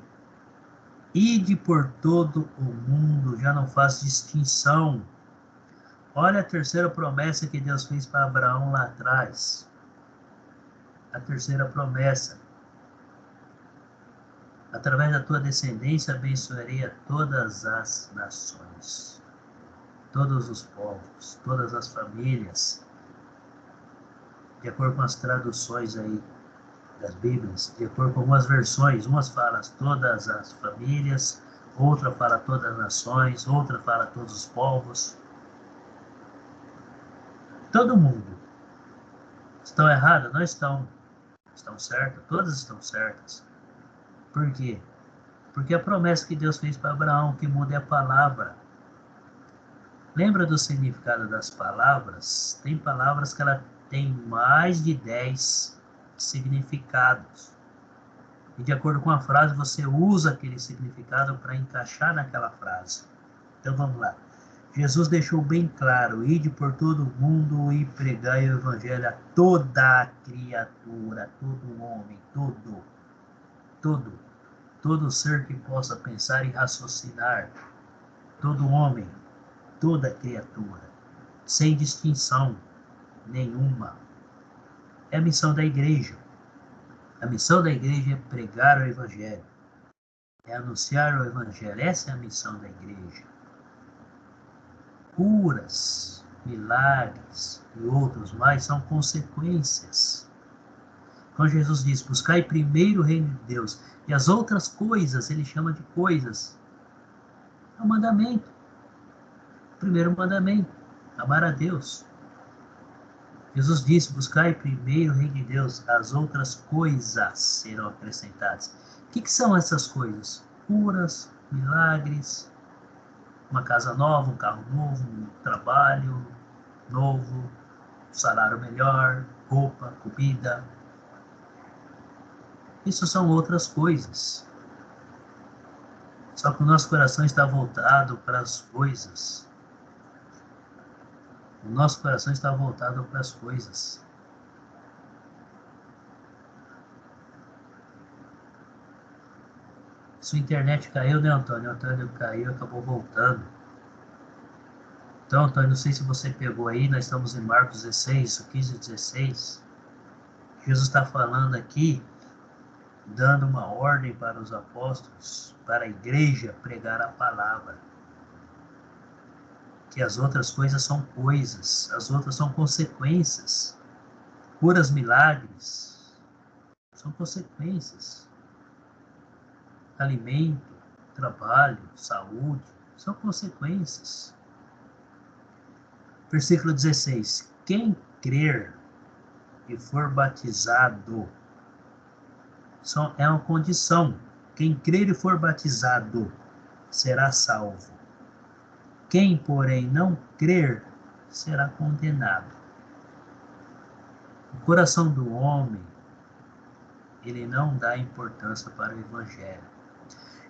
ide por todo o mundo, já não faz distinção. Olha a terceira promessa que Deus fez para Abraão lá atrás. A terceira promessa. Através da tua descendência abençoarei a todas as nações, todos os povos, todas as famílias. De acordo com as traduções aí das Bíblias, de acordo com algumas versões, umas falam todas as famílias, outra fala todas as nações, outra fala todos os povos. Todo mundo. Estão errados? Não estão. Estão certas? Todas estão certas. Por quê? Porque a promessa que Deus fez para Abraão, que muda é a palavra. Lembra do significado das palavras? Tem palavras que ela tem mais de 10 significados. E de acordo com a frase, você usa aquele significado para encaixar naquela frase. Então vamos lá. Jesus deixou bem claro: ide por todo o mundo e pregai o evangelho a toda a criatura, todo homem, todo ser que possa pensar e raciocinar, todo homem, toda criatura, sem distinção nenhuma. É a missão da igreja. A missão da igreja é pregar o evangelho, é anunciar o evangelho. Essa é a missão da igreja. curas, milagres e outros mais são consequências. Quando Jesus diz, buscai primeiro o reino de Deus e as outras coisas, ele chama de coisas. É o mandamento. O primeiro mandamento, amar a Deus. Jesus disse, buscai primeiro o reino de Deus, as outras coisas serão acrescentadas. O que são essas coisas? Curas, milagres, uma casa nova, um carro novo, um trabalho novo, um salário melhor, roupa, comida. Isso são outras coisas. Só que o nosso coração está voltado para as coisas. O nosso coração está voltado para as coisas. Sua internet caiu, né, Antônio? Antônio caiu, acabou voltando. Então, Antônio, não sei se você pegou aí, nós estamos em Marcos 16, 15 e 16. Jesus está falando aqui, dando uma ordem para os apóstolos, para a igreja pregar a palavra. Que as outras coisas são coisas, as outras são consequências. Curas, milagres, são consequências. Alimento, trabalho, saúde, são consequências. Versículo 16. Quem crer e for batizado, é uma condição. Quem crer e for batizado será salvo. Quem, porém, não crer será condenado. O coração do homem, ele não dá importância para o evangelho.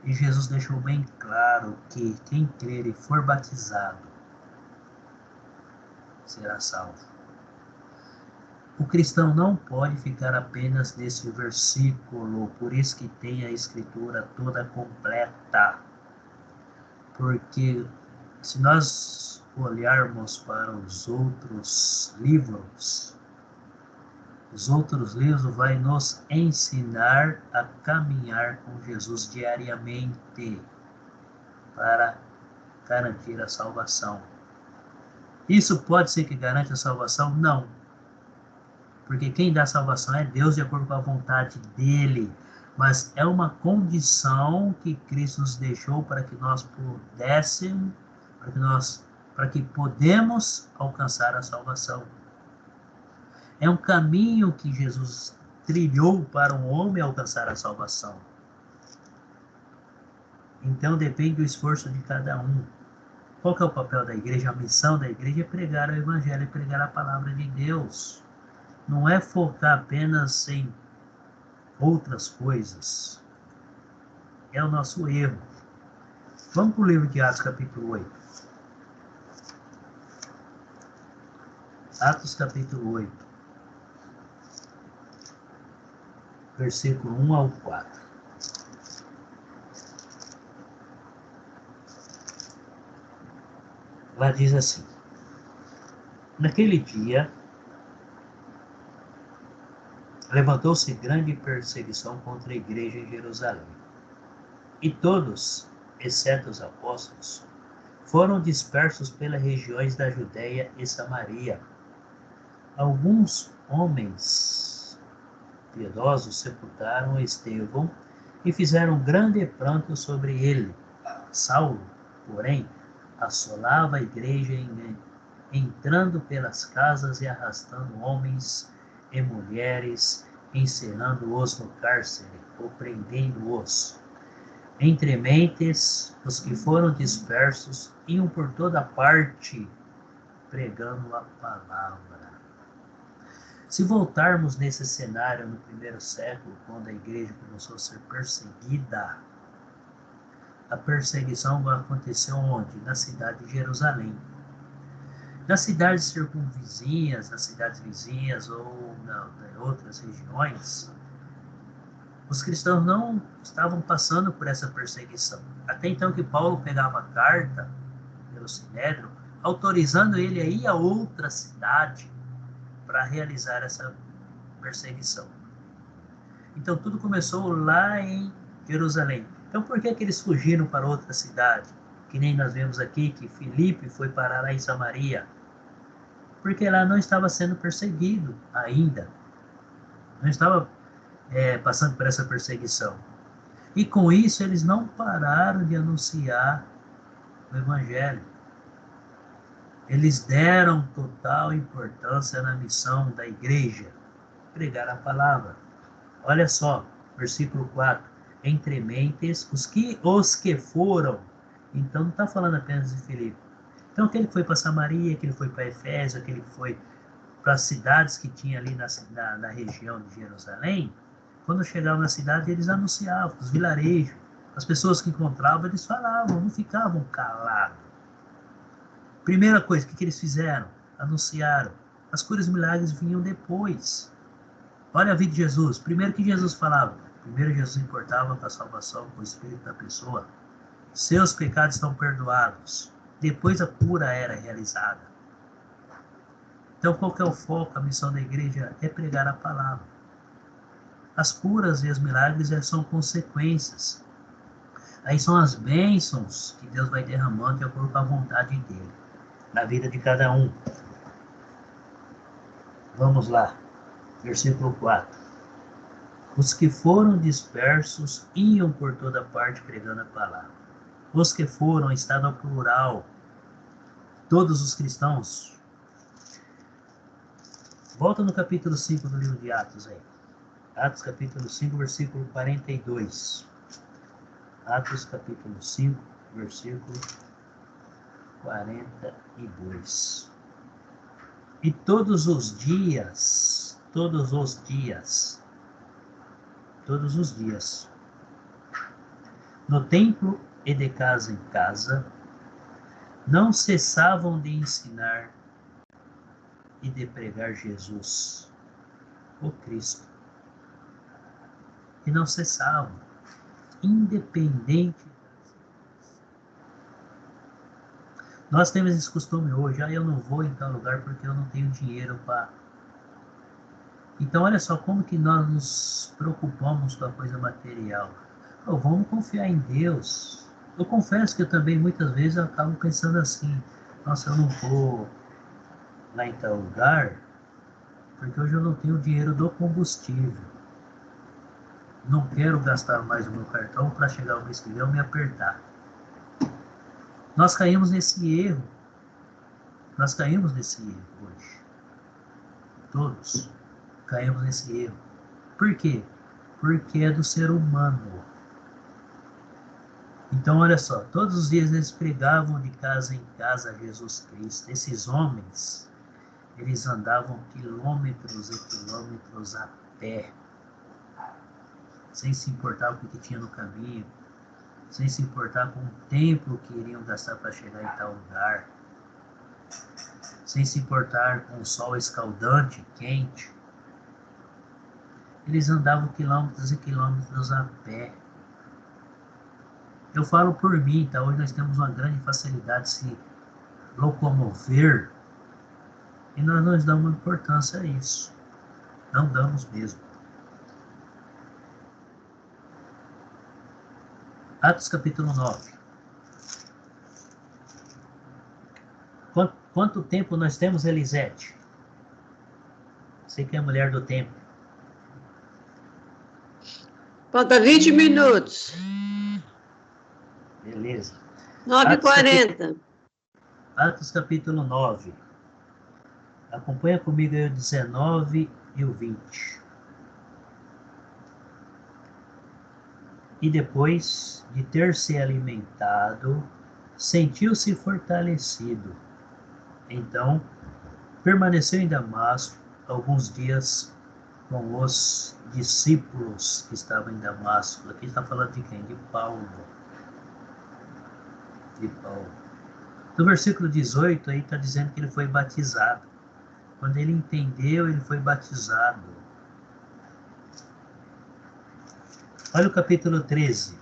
E Jesus deixou bem claro que quem crer e for batizado será salvo. O cristão não pode ficar apenas nesse versículo, por isso que tem a escritura toda completa. Porque se nós olharmos para os outros livros vai nos ensinar a caminhar com Jesus diariamente para garantir a salvação. Isso pode ser que garante a salvação? Não. Porque quem dá a salvação é Deus de acordo com a vontade dele. Mas é uma condição que Cristo nos deixou para que nós pudéssemos, para que podemos alcançar a salvação. É um caminho que Jesus trilhou para um homem alcançar a salvação. Então depende do esforço de cada um. Qual que é o papel da igreja? A missão da igreja é pregar o evangelho, é pregar a palavra de Deus. Não é focar apenas em outras coisas. É o nosso erro. Vamos para o livro de Atos, capítulo 8. Atos, capítulo 8. Versículo 1 ao 4. Lá diz assim: naquele dia, levantou-se grande perseguição contra a igreja em Jerusalém. E todos, exceto os apóstolos, foram dispersos pelas regiões da Judéia e Samaria. Alguns homens piedosos sepultaram Estevão e fizeram grande pranto sobre ele. Saulo, porém, assolava a igreja, entrando pelas casas e arrastando homens e mulheres, encerrando-os no cárcere, ou prendendo-os. Entre mentes, os que foram dispersos iam por toda parte, pregando a palavra. Se voltarmos nesse cenário no primeiro século, quando a igreja começou a ser perseguida, a perseguição aconteceu onde? Na cidade de Jerusalém. Nas cidades circunvizinhas, nas cidades vizinhas ou em outras regiões, os cristãos não estavam passando por essa perseguição. Até então que Paulo pegava a carta pelo Sinédrio, autorizando ele a ir a outra cidade para realizar essa perseguição. Então tudo começou lá em Jerusalém. Então por que eles fugiram para outra cidade? Que nem nós vemos aqui que Filipe foi parar lá em Samaria, porque lá não estava sendo perseguido ainda, não estava passando por essa perseguição. E com isso eles não pararam de anunciar o Evangelho. Eles deram total importância na missão da igreja, pregar a palavra. Olha só, versículo 4. Entre mentes, os que foram. Então não está falando apenas de Filipe. Então aquele que foi para Samaria, aquele que foi para Efésio, aquele que foi para as cidades que tinha ali na região de Jerusalém, quando chegavam na cidade, eles anunciavam, os vilarejos, as pessoas que encontravam, eles falavam, não ficavam calados. Primeira coisa, o que eles fizeram? Anunciaram. As curas e milagres vinham depois. Olha a vida de Jesus. Primeiro que Jesus falava. Primeiro Jesus importava com a salvação, com o espírito da pessoa. Seus pecados estão perdoados. Depois a cura era realizada. Então qual que é o foco? A missão da igreja é pregar a palavra. As curas e os milagres são consequências. Aí são as bênçãos que Deus vai derramando de acordo com a vontade dele na vida de cada um. Vamos lá. Versículo 4. Os que foram dispersos iam por toda parte pregando a palavra. Os que foram, está no plural. Todos os cristãos. Volta no capítulo 5 do livro de Atos aí. Atos capítulo 5, versículo 42. Atos capítulo 5, versículo 42. E todos os dias, no templo e de casa em casa, não cessavam de ensinar e de pregar Jesus, o Cristo. E não cessavam, independente. Nós temos esse costume hoje, eu não vou em tal lugar porque eu não tenho dinheiro para... Então olha só como que nós nos preocupamos com a coisa material. Vamos confiar em Deus. Eu confesso que eu também muitas vezes eu acabo pensando assim, nossa, eu não vou lá em tal lugar porque hoje eu não tenho dinheiro do combustível. Não quero gastar mais o meu cartão para chegar o mês que vem e me apertar. Nós caímos nesse erro. Hoje. Todos caímos nesse erro. Por quê? Porque é do ser humano. Então, olha só. Todos os dias eles pregavam de casa em casa Jesus Cristo. Esses homens, eles andavam quilômetros e quilômetros a pé. Sem se importar com o que tinha no caminho. Sem se importar com o tempo que iriam gastar para chegar em tal lugar, sem se importar com o sol escaldante, quente. Eles andavam quilômetros e quilômetros a pé. Eu falo por mim, tá? Hoje nós temos uma grande facilidade de se locomover e nós não damos importância a isso. Não damos mesmo. Atos capítulo 9. Quanto tempo nós temos, Elisete? Você que é a mulher do tempo. Falta 20 minutos. Beleza. 9h40. Atos capítulo 9. Acompanha comigo aí o 19 e o 20. E depois de ter se alimentado, sentiu-se fortalecido. Então, permaneceu em Damasco alguns dias com os discípulos que estavam em Damasco. Aqui está falando de quem? De Paulo. No versículo 18, aí está dizendo que ele foi batizado. Quando ele entendeu, ele foi batizado. Olha o capítulo 13.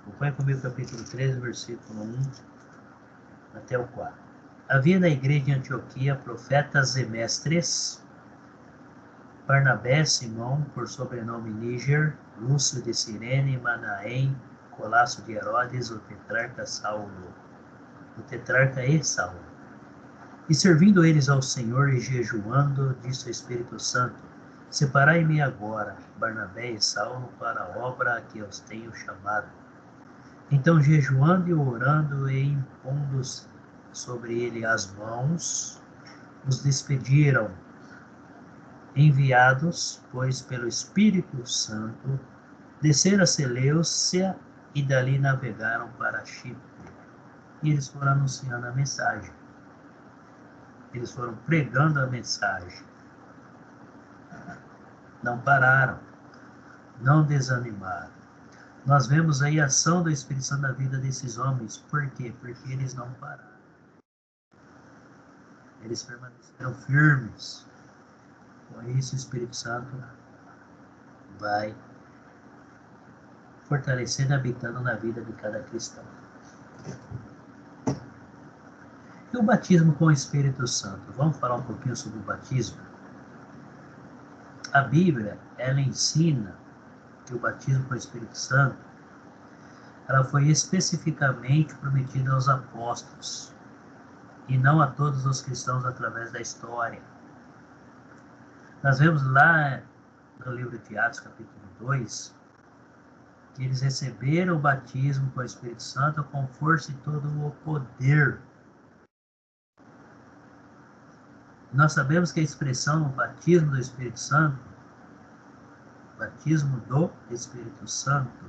Acompanha comigo o capítulo 13, versículo 1 até o 4. Havia na igreja de Antioquia profetas e mestres: Barnabé, Simão, por sobrenome Níger, Lúcio de Cirene, Manaém, colasso de Herodes, o tetrarca e Saulo. E servindo eles ao Senhor e jejuando, disse o Espírito Santo: separai-me agora, Barnabé e Saulo, para a obra a que os tenho chamado. Então, jejuando e orando e impondo sobre ele as mãos, os despediram, enviados, pois, pelo Espírito Santo, desceram a Seleucia e dali navegaram para Chipre. E eles foram anunciando a mensagem. Eles foram pregando a mensagem. Não pararam, não desanimaram. Nós vemos aí a ação do Espírito Santo na vida desses homens. Por quê? Porque eles não pararam. Eles permaneceram firmes. Por isso o Espírito Santo vai fortalecendo e habitando na vida de cada cristão. E o batismo com o Espírito Santo? Vamos falar um pouquinho sobre o batismo? A Bíblia, ela ensina que o batismo com o Espírito Santo, ela foi especificamente prometida aos apóstolos e não a todos os cristãos através da história. Nós vemos lá no livro de Atos, capítulo 2, que eles receberam o batismo com o Espírito Santo com força e todo o poder. Nós sabemos que a expressão batismo do Espírito Santo, batismo do Espírito Santo,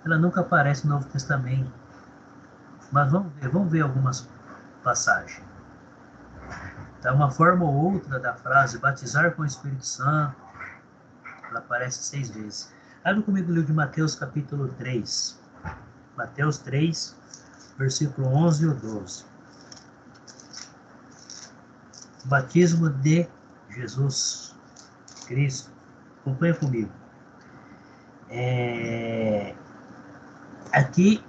ela nunca aparece no Novo Testamento. Mas vamos ver algumas passagens. Então, uma forma ou outra da frase batizar com o Espírito Santo, ela aparece 6 vezes. Abre comigo o livro de Mateus, capítulo 3. Mateus 3, versículo 11 e 12. O batismo de Jesus Cristo. Acompanha comigo. Aqui,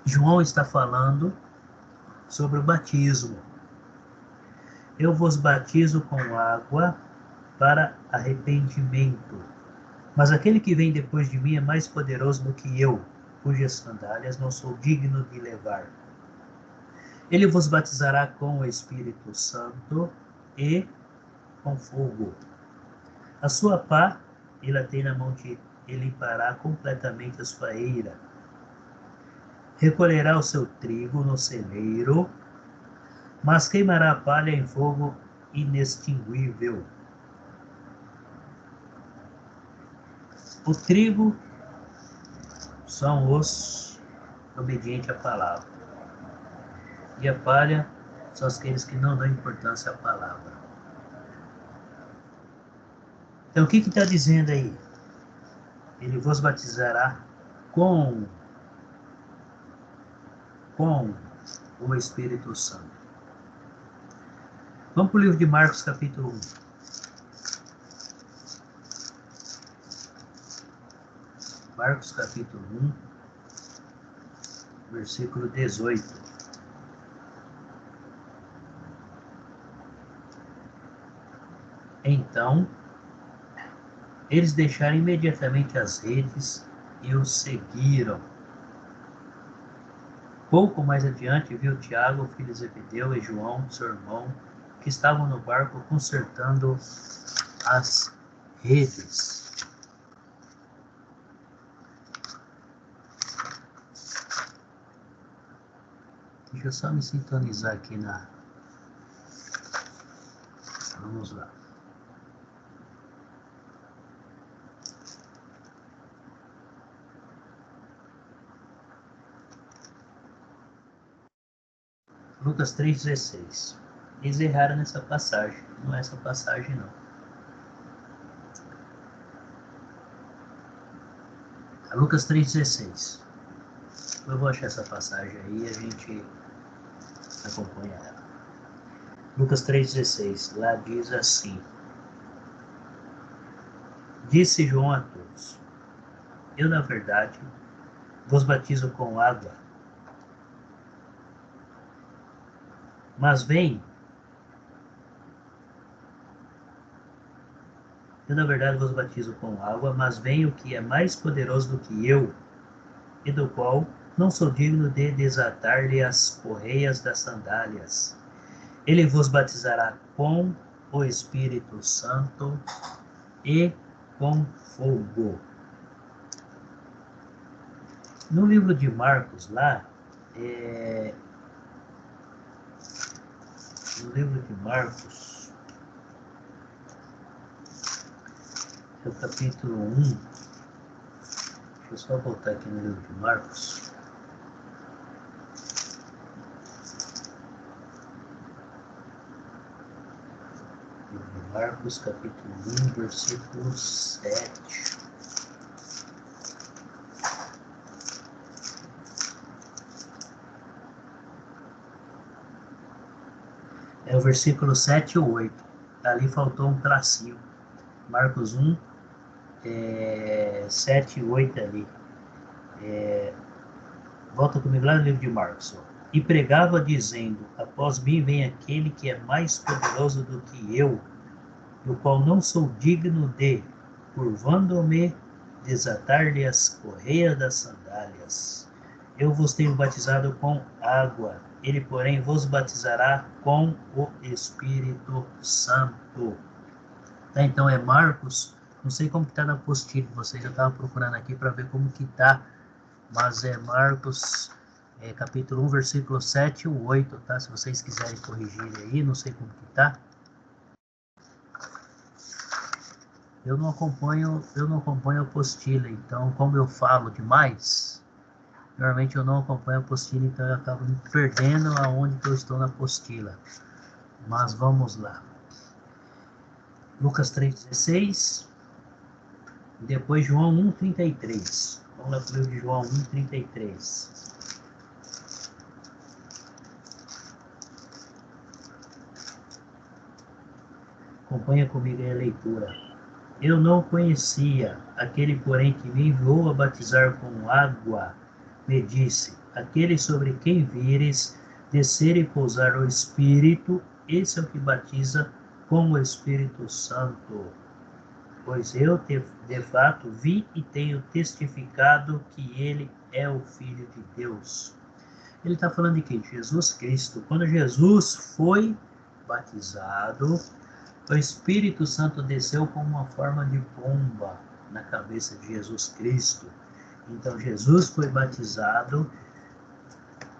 João está falando sobre o batismo. Eu vos batizo com água para arrependimento. Mas aquele que vem depois de mim é mais poderoso do que eu, cujas sandálias não sou digno de levar. Ele vos batizará com o Espírito Santo e com fogo. A sua pá, ele tem na mão que ele limpará completamente a sua eira. Recolherá o seu trigo no celeiro, mas queimará a palha em fogo inextinguível. O trigo são os obedientes à palavra. E a palha são aqueles que não dão importância à palavra. Então, o que está dizendo aí? Ele vos batizará com o Espírito Santo. Vamos para o livro de Marcos, capítulo 1. Marcos, capítulo 1, versículo 18. Então, eles deixaram imediatamente as redes e o seguiram. Pouco mais adiante, viu Tiago, filho de Zebedeu, e João, seu irmão, que estavam no barco consertando as redes. Deixa eu só me sintonizar aqui na... Vamos lá. Lucas 3,16. Eles erraram nessa passagem. Não é essa passagem, não. Lucas 3,16. Eu vou achar essa passagem aí e a gente acompanha ela. Lucas 3,16. Lá diz assim: disse João a todos: eu, na verdade, vos batizo com água, mas vem... Eu, na verdade, vos batizo com água, mas vem o que é mais poderoso do que eu, e do qual não sou digno de desatar-lhe as correias das sandálias. Ele vos batizará com o Espírito Santo e com fogo. No livro de Marcos, lá, no livro de Marcos, é o capítulo 1. Deixa eu só voltar aqui no livro de Marcos. Livro de Marcos, capítulo 1, versículo 7. É o versículo 7 e 8. Ali faltou um tracinho. Marcos 1, 7 e 8 ali. Volta comigo lá no livro de Marcos. E pregava dizendo: após mim vem aquele que é mais poderoso do que eu, do qual não sou digno de, curvando-me, desatar-lhe as correias das sandálias. Eu vos tenho batizado com água, ele, porém, vos batizará com o Espírito Santo. Tá, então é Marcos, não sei como que está na apostila, vocês já estavam procurando aqui para ver como que está, mas é Marcos, capítulo 1, versículo 7 e 8, tá? Se vocês quiserem corrigir aí, não sei como que está. Eu não acompanho a apostila, então como eu falo demais, normalmente eu não acompanho a apostila, então eu acabo me perdendo aonde que eu estou na apostila. Mas vamos lá. Lucas 3,16, depois João 1,33. Vamos lá para o livro de João 1,33. Acompanha comigo aí a leitura. Eu não conhecia, aquele, porém, que me enviou a batizar com água, me disse: aquele sobre quem vires descer e pousar o Espírito, esse é o que batiza com o Espírito Santo. Pois eu, de fato, vi e tenho testificado que ele é o Filho de Deus. Ele está falando de quem? Jesus Cristo. Quando Jesus foi batizado, o Espírito Santo desceu como uma forma de bomba na cabeça de Jesus Cristo. Então, Jesus foi batizado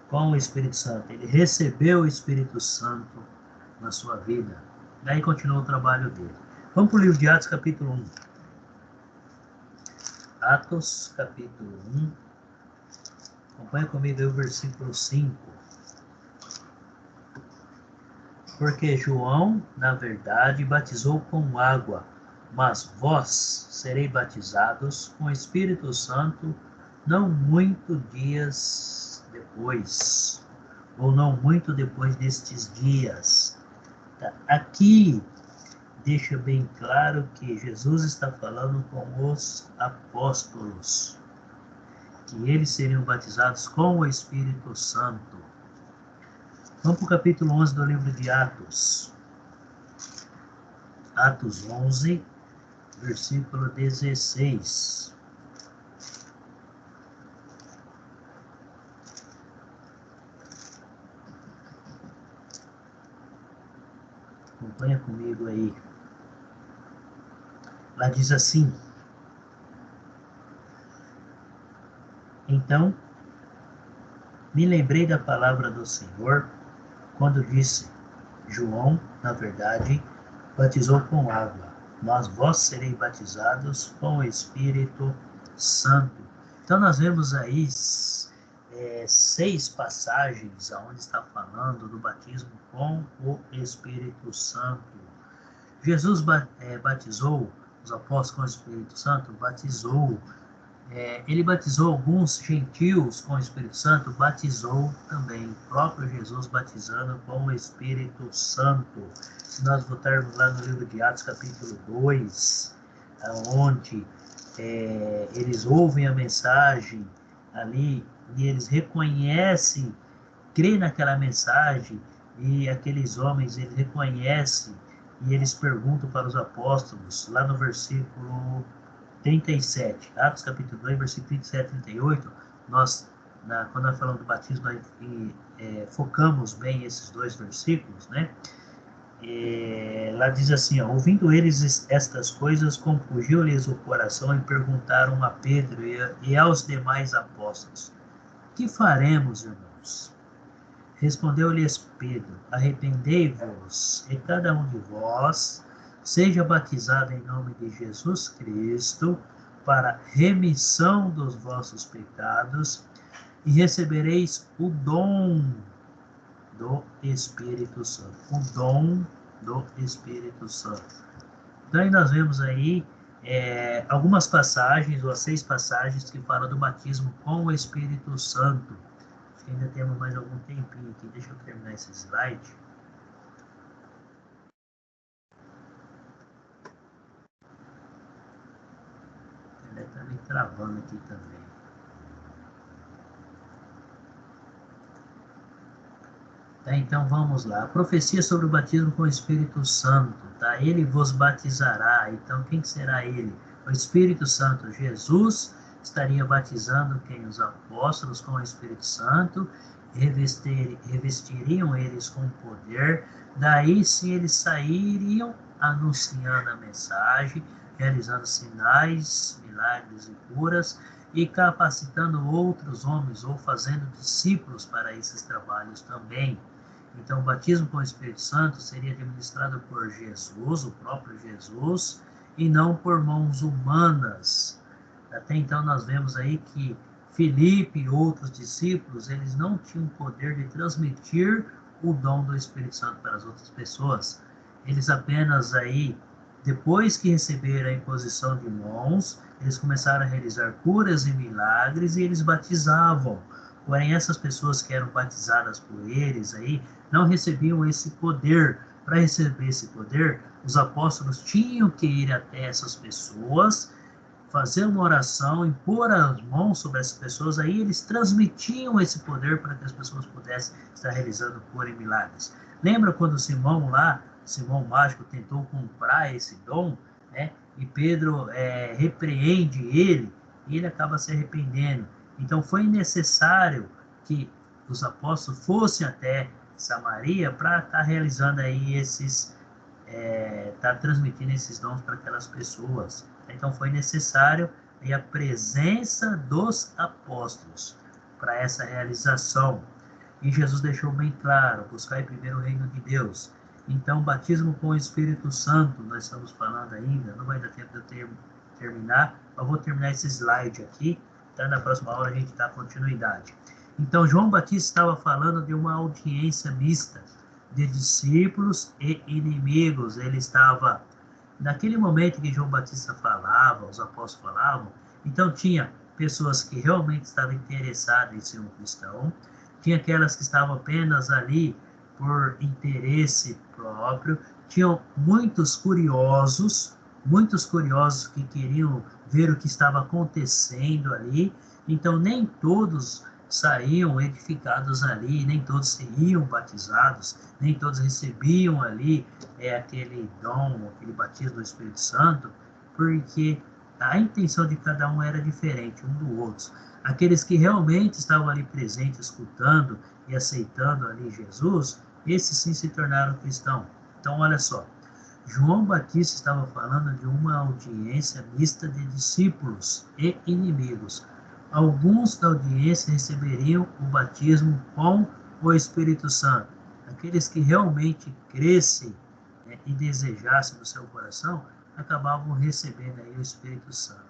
com o Espírito Santo. Ele recebeu o Espírito Santo na sua vida. Daí continua o trabalho dele. Vamos para o livro de Atos, capítulo 1. Atos, capítulo 1. Acompanha comigo aí o versículo 5. Porque João, na verdade, batizou com água, mas vós sereis batizados com o Espírito Santo não muito dias depois, ou não muito depois destes dias. Tá? Aqui deixa bem claro que Jesus está falando com os apóstolos, que eles seriam batizados com o Espírito Santo. Vamos para o capítulo 11 do livro de Atos. Atos 11, versículo 16. Acompanha comigo aí. Lá diz assim: então, me lembrei da palavra do Senhor, quando disse: João, na verdade, batizou com água, mas vós sereis batizados com o Espírito Santo. Então nós vemos aí 6 passagens onde está falando do batismo com o Espírito Santo. Jesus batizou os apóstolos com o Espírito Santo? Batizou. Ele batizou alguns gentios com o Espírito Santo? Batizou também. O próprio Jesus batizando com o Espírito Santo. Se nós voltarmos lá no livro de Atos, capítulo 2, onde eles ouvem a mensagem ali e eles reconhecem, creem naquela mensagem, e aqueles homens eles reconhecem e eles perguntam para os apóstolos, lá no versículo 37, Atos capítulo 2, versículo 37 e 38, nós, quando nós falamos do batismo, nós focamos bem esses 2 versículos, né? Lá diz assim, ó, ouvindo eles estas coisas, compungiu-lhes o coração e perguntaram a Pedro e aos demais apóstolos: que faremos, irmãos? Respondeu-lhes Pedro: arrependei-vos, e cada um de vós seja batizado em nome de Jesus Cristo para remissão dos vossos pecados, e recebereis o dom do Espírito Santo. O dom do Espírito Santo. Então, aí nós vemos aí algumas passagens, ou as 6 passagens, que falam do batismo com o Espírito Santo. Acho que ainda temos mais algum tempinho aqui. Deixa eu terminar esse slide. Ele está me travando aqui também. Tá, então vamos lá. A profecia sobre o batismo com o Espírito Santo. Tá? Ele vos batizará. Então quem será ele? O Espírito Santo. Jesus estaria batizando quem? Os apóstolos com o Espírito Santo. Revestiriam eles com poder. Daí sim eles sairiam anunciando a mensagem, realizando sinais, milagres e curas, e capacitando outros homens ou fazendo discípulos para esses trabalhos também. Então, o batismo com o Espírito Santo seria administrado por Jesus, o próprio Jesus, e não por mãos humanas. Até então, nós vemos aí que Filipe e outros discípulos, eles não tinham poder de transmitir o dom do Espírito Santo para as outras pessoas. Eles apenas aí, depois que receberam a imposição de mãos, eles começaram a realizar curas e milagres e eles batizavam. Porém, essas pessoas que eram batizadas por eles aí, não recebiam esse poder. Para receber esse poder, os apóstolos tinham que ir até essas pessoas, fazer uma oração, impor as mãos sobre essas pessoas, aí eles transmitiam esse poder para que as pessoas pudessem estar realizando cura e milagres. Lembra quando Simão Mágico, tentou comprar esse dom, né? E Pedro repreende ele, e ele acaba se arrependendo. Então foi necessário que os apóstolos fossem até Samaria para estar realizando aí estar transmitindo esses dons para aquelas pessoas. Então foi necessário aí a presença dos apóstolos para essa realização. E Jesus deixou bem claro: buscai primeiro o reino de Deus. Então, batismo com o Espírito Santo, nós estamos falando ainda, não vai dar tempo de eu terminar, eu vou terminar esse slide aqui, tá? Na próxima aula a gente dá continuidade. Então, João Batista estava falando de uma audiência mista de discípulos e inimigos. Ele estava, naquele momento que João Batista falava, os apóstolos falavam, então tinha pessoas que realmente estavam interessadas em ser um cristão, tinha aquelas que estavam apenas ali por interesse próprio, tinham muitos curiosos que queriam ver o que estava acontecendo ali, então nem todos saíam edificados ali, nem todos seriam batizados, nem todos recebiam ali aquele dom, aquele batismo do Espírito Santo, porque a intenção de cada um era diferente um do outro. Aqueles que realmente estavam ali presentes, escutando e aceitando ali Jesus, esses sim se tornaram cristãos. Então, olha só, João Batista estava falando de uma audiência mista de discípulos e inimigos. Alguns da audiência receberiam o batismo com o Espírito Santo. Aqueles que realmente crescem e desejassem no seu coração, acabavam recebendo aí o Espírito Santo.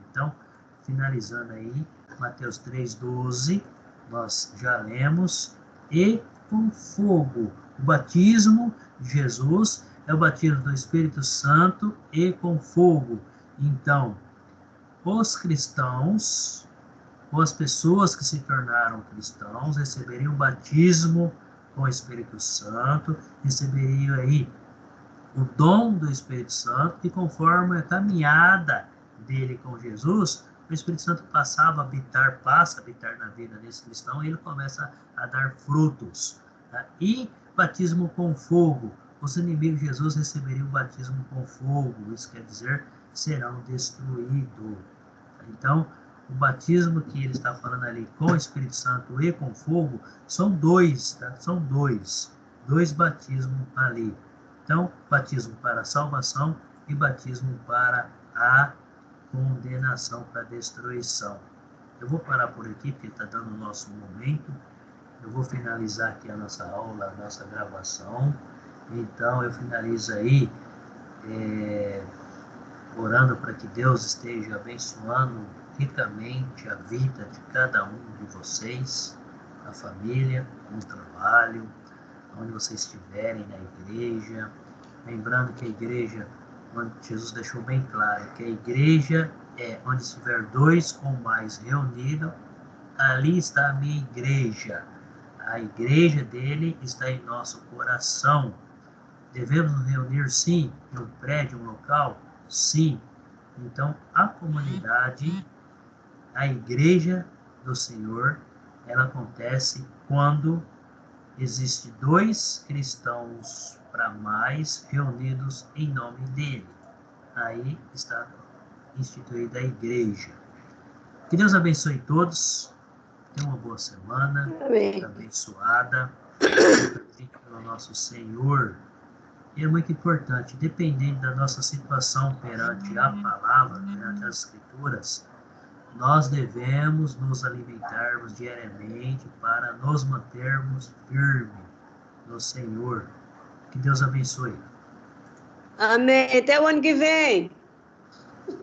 Então, finalizando aí, Mateus 3,12, nós já lemos: e com fogo. O batismo de Jesus é o batismo do Espírito Santo e com fogo. Então, os cristãos, ou as pessoas que se tornaram cristãos, receberiam o batismo com o Espírito Santo, receberiam aí o dom do Espírito Santo, e conforme a caminhada dele com Jesus, o Espírito Santo passa a habitar na vida desse cristão, e ele começa a dar frutos. Tá? E batismo com fogo. Os inimigos de Jesus receberiam o batismo com fogo, isso quer dizer, serão destruídos. Então, O batismo que ele está falando ali com o Espírito Santo e com fogo são dois, tá? São dois batismos ali. Então, batismo para a salvação e batismo para a condenação, para a destruição. Eu vou parar por aqui, porque está dando o nosso momento. Eu vou finalizar aqui a nossa aula, a nossa gravação. Então, eu finalizo aí orando para que Deus esteja abençoando ricamente a vida de cada um de vocês, a família, no trabalho, onde vocês estiverem, na igreja. Lembrando que a igreja, onde Jesus deixou bem claro, que a igreja é onde estiver dois ou mais reunidos, ali está a minha igreja. A igreja dele está em nosso coração. Devemos nos reunir, sim, em um prédio, um local? Sim. Então, a comunidade, a igreja do Senhor, ela acontece quando existe dois cristãos para mais reunidos em nome dele. Aí está instituída a igreja. Que Deus abençoe todos. Tenha uma boa semana. Amém. Abençoada pelo nosso Senhor. E é muito importante, dependendo da nossa situação perante a palavra, perante as escrituras, nós devemos nos alimentarmos diariamente para nos mantermos firmes no Senhor. Que Deus abençoe. Amém. Até o ano que vem.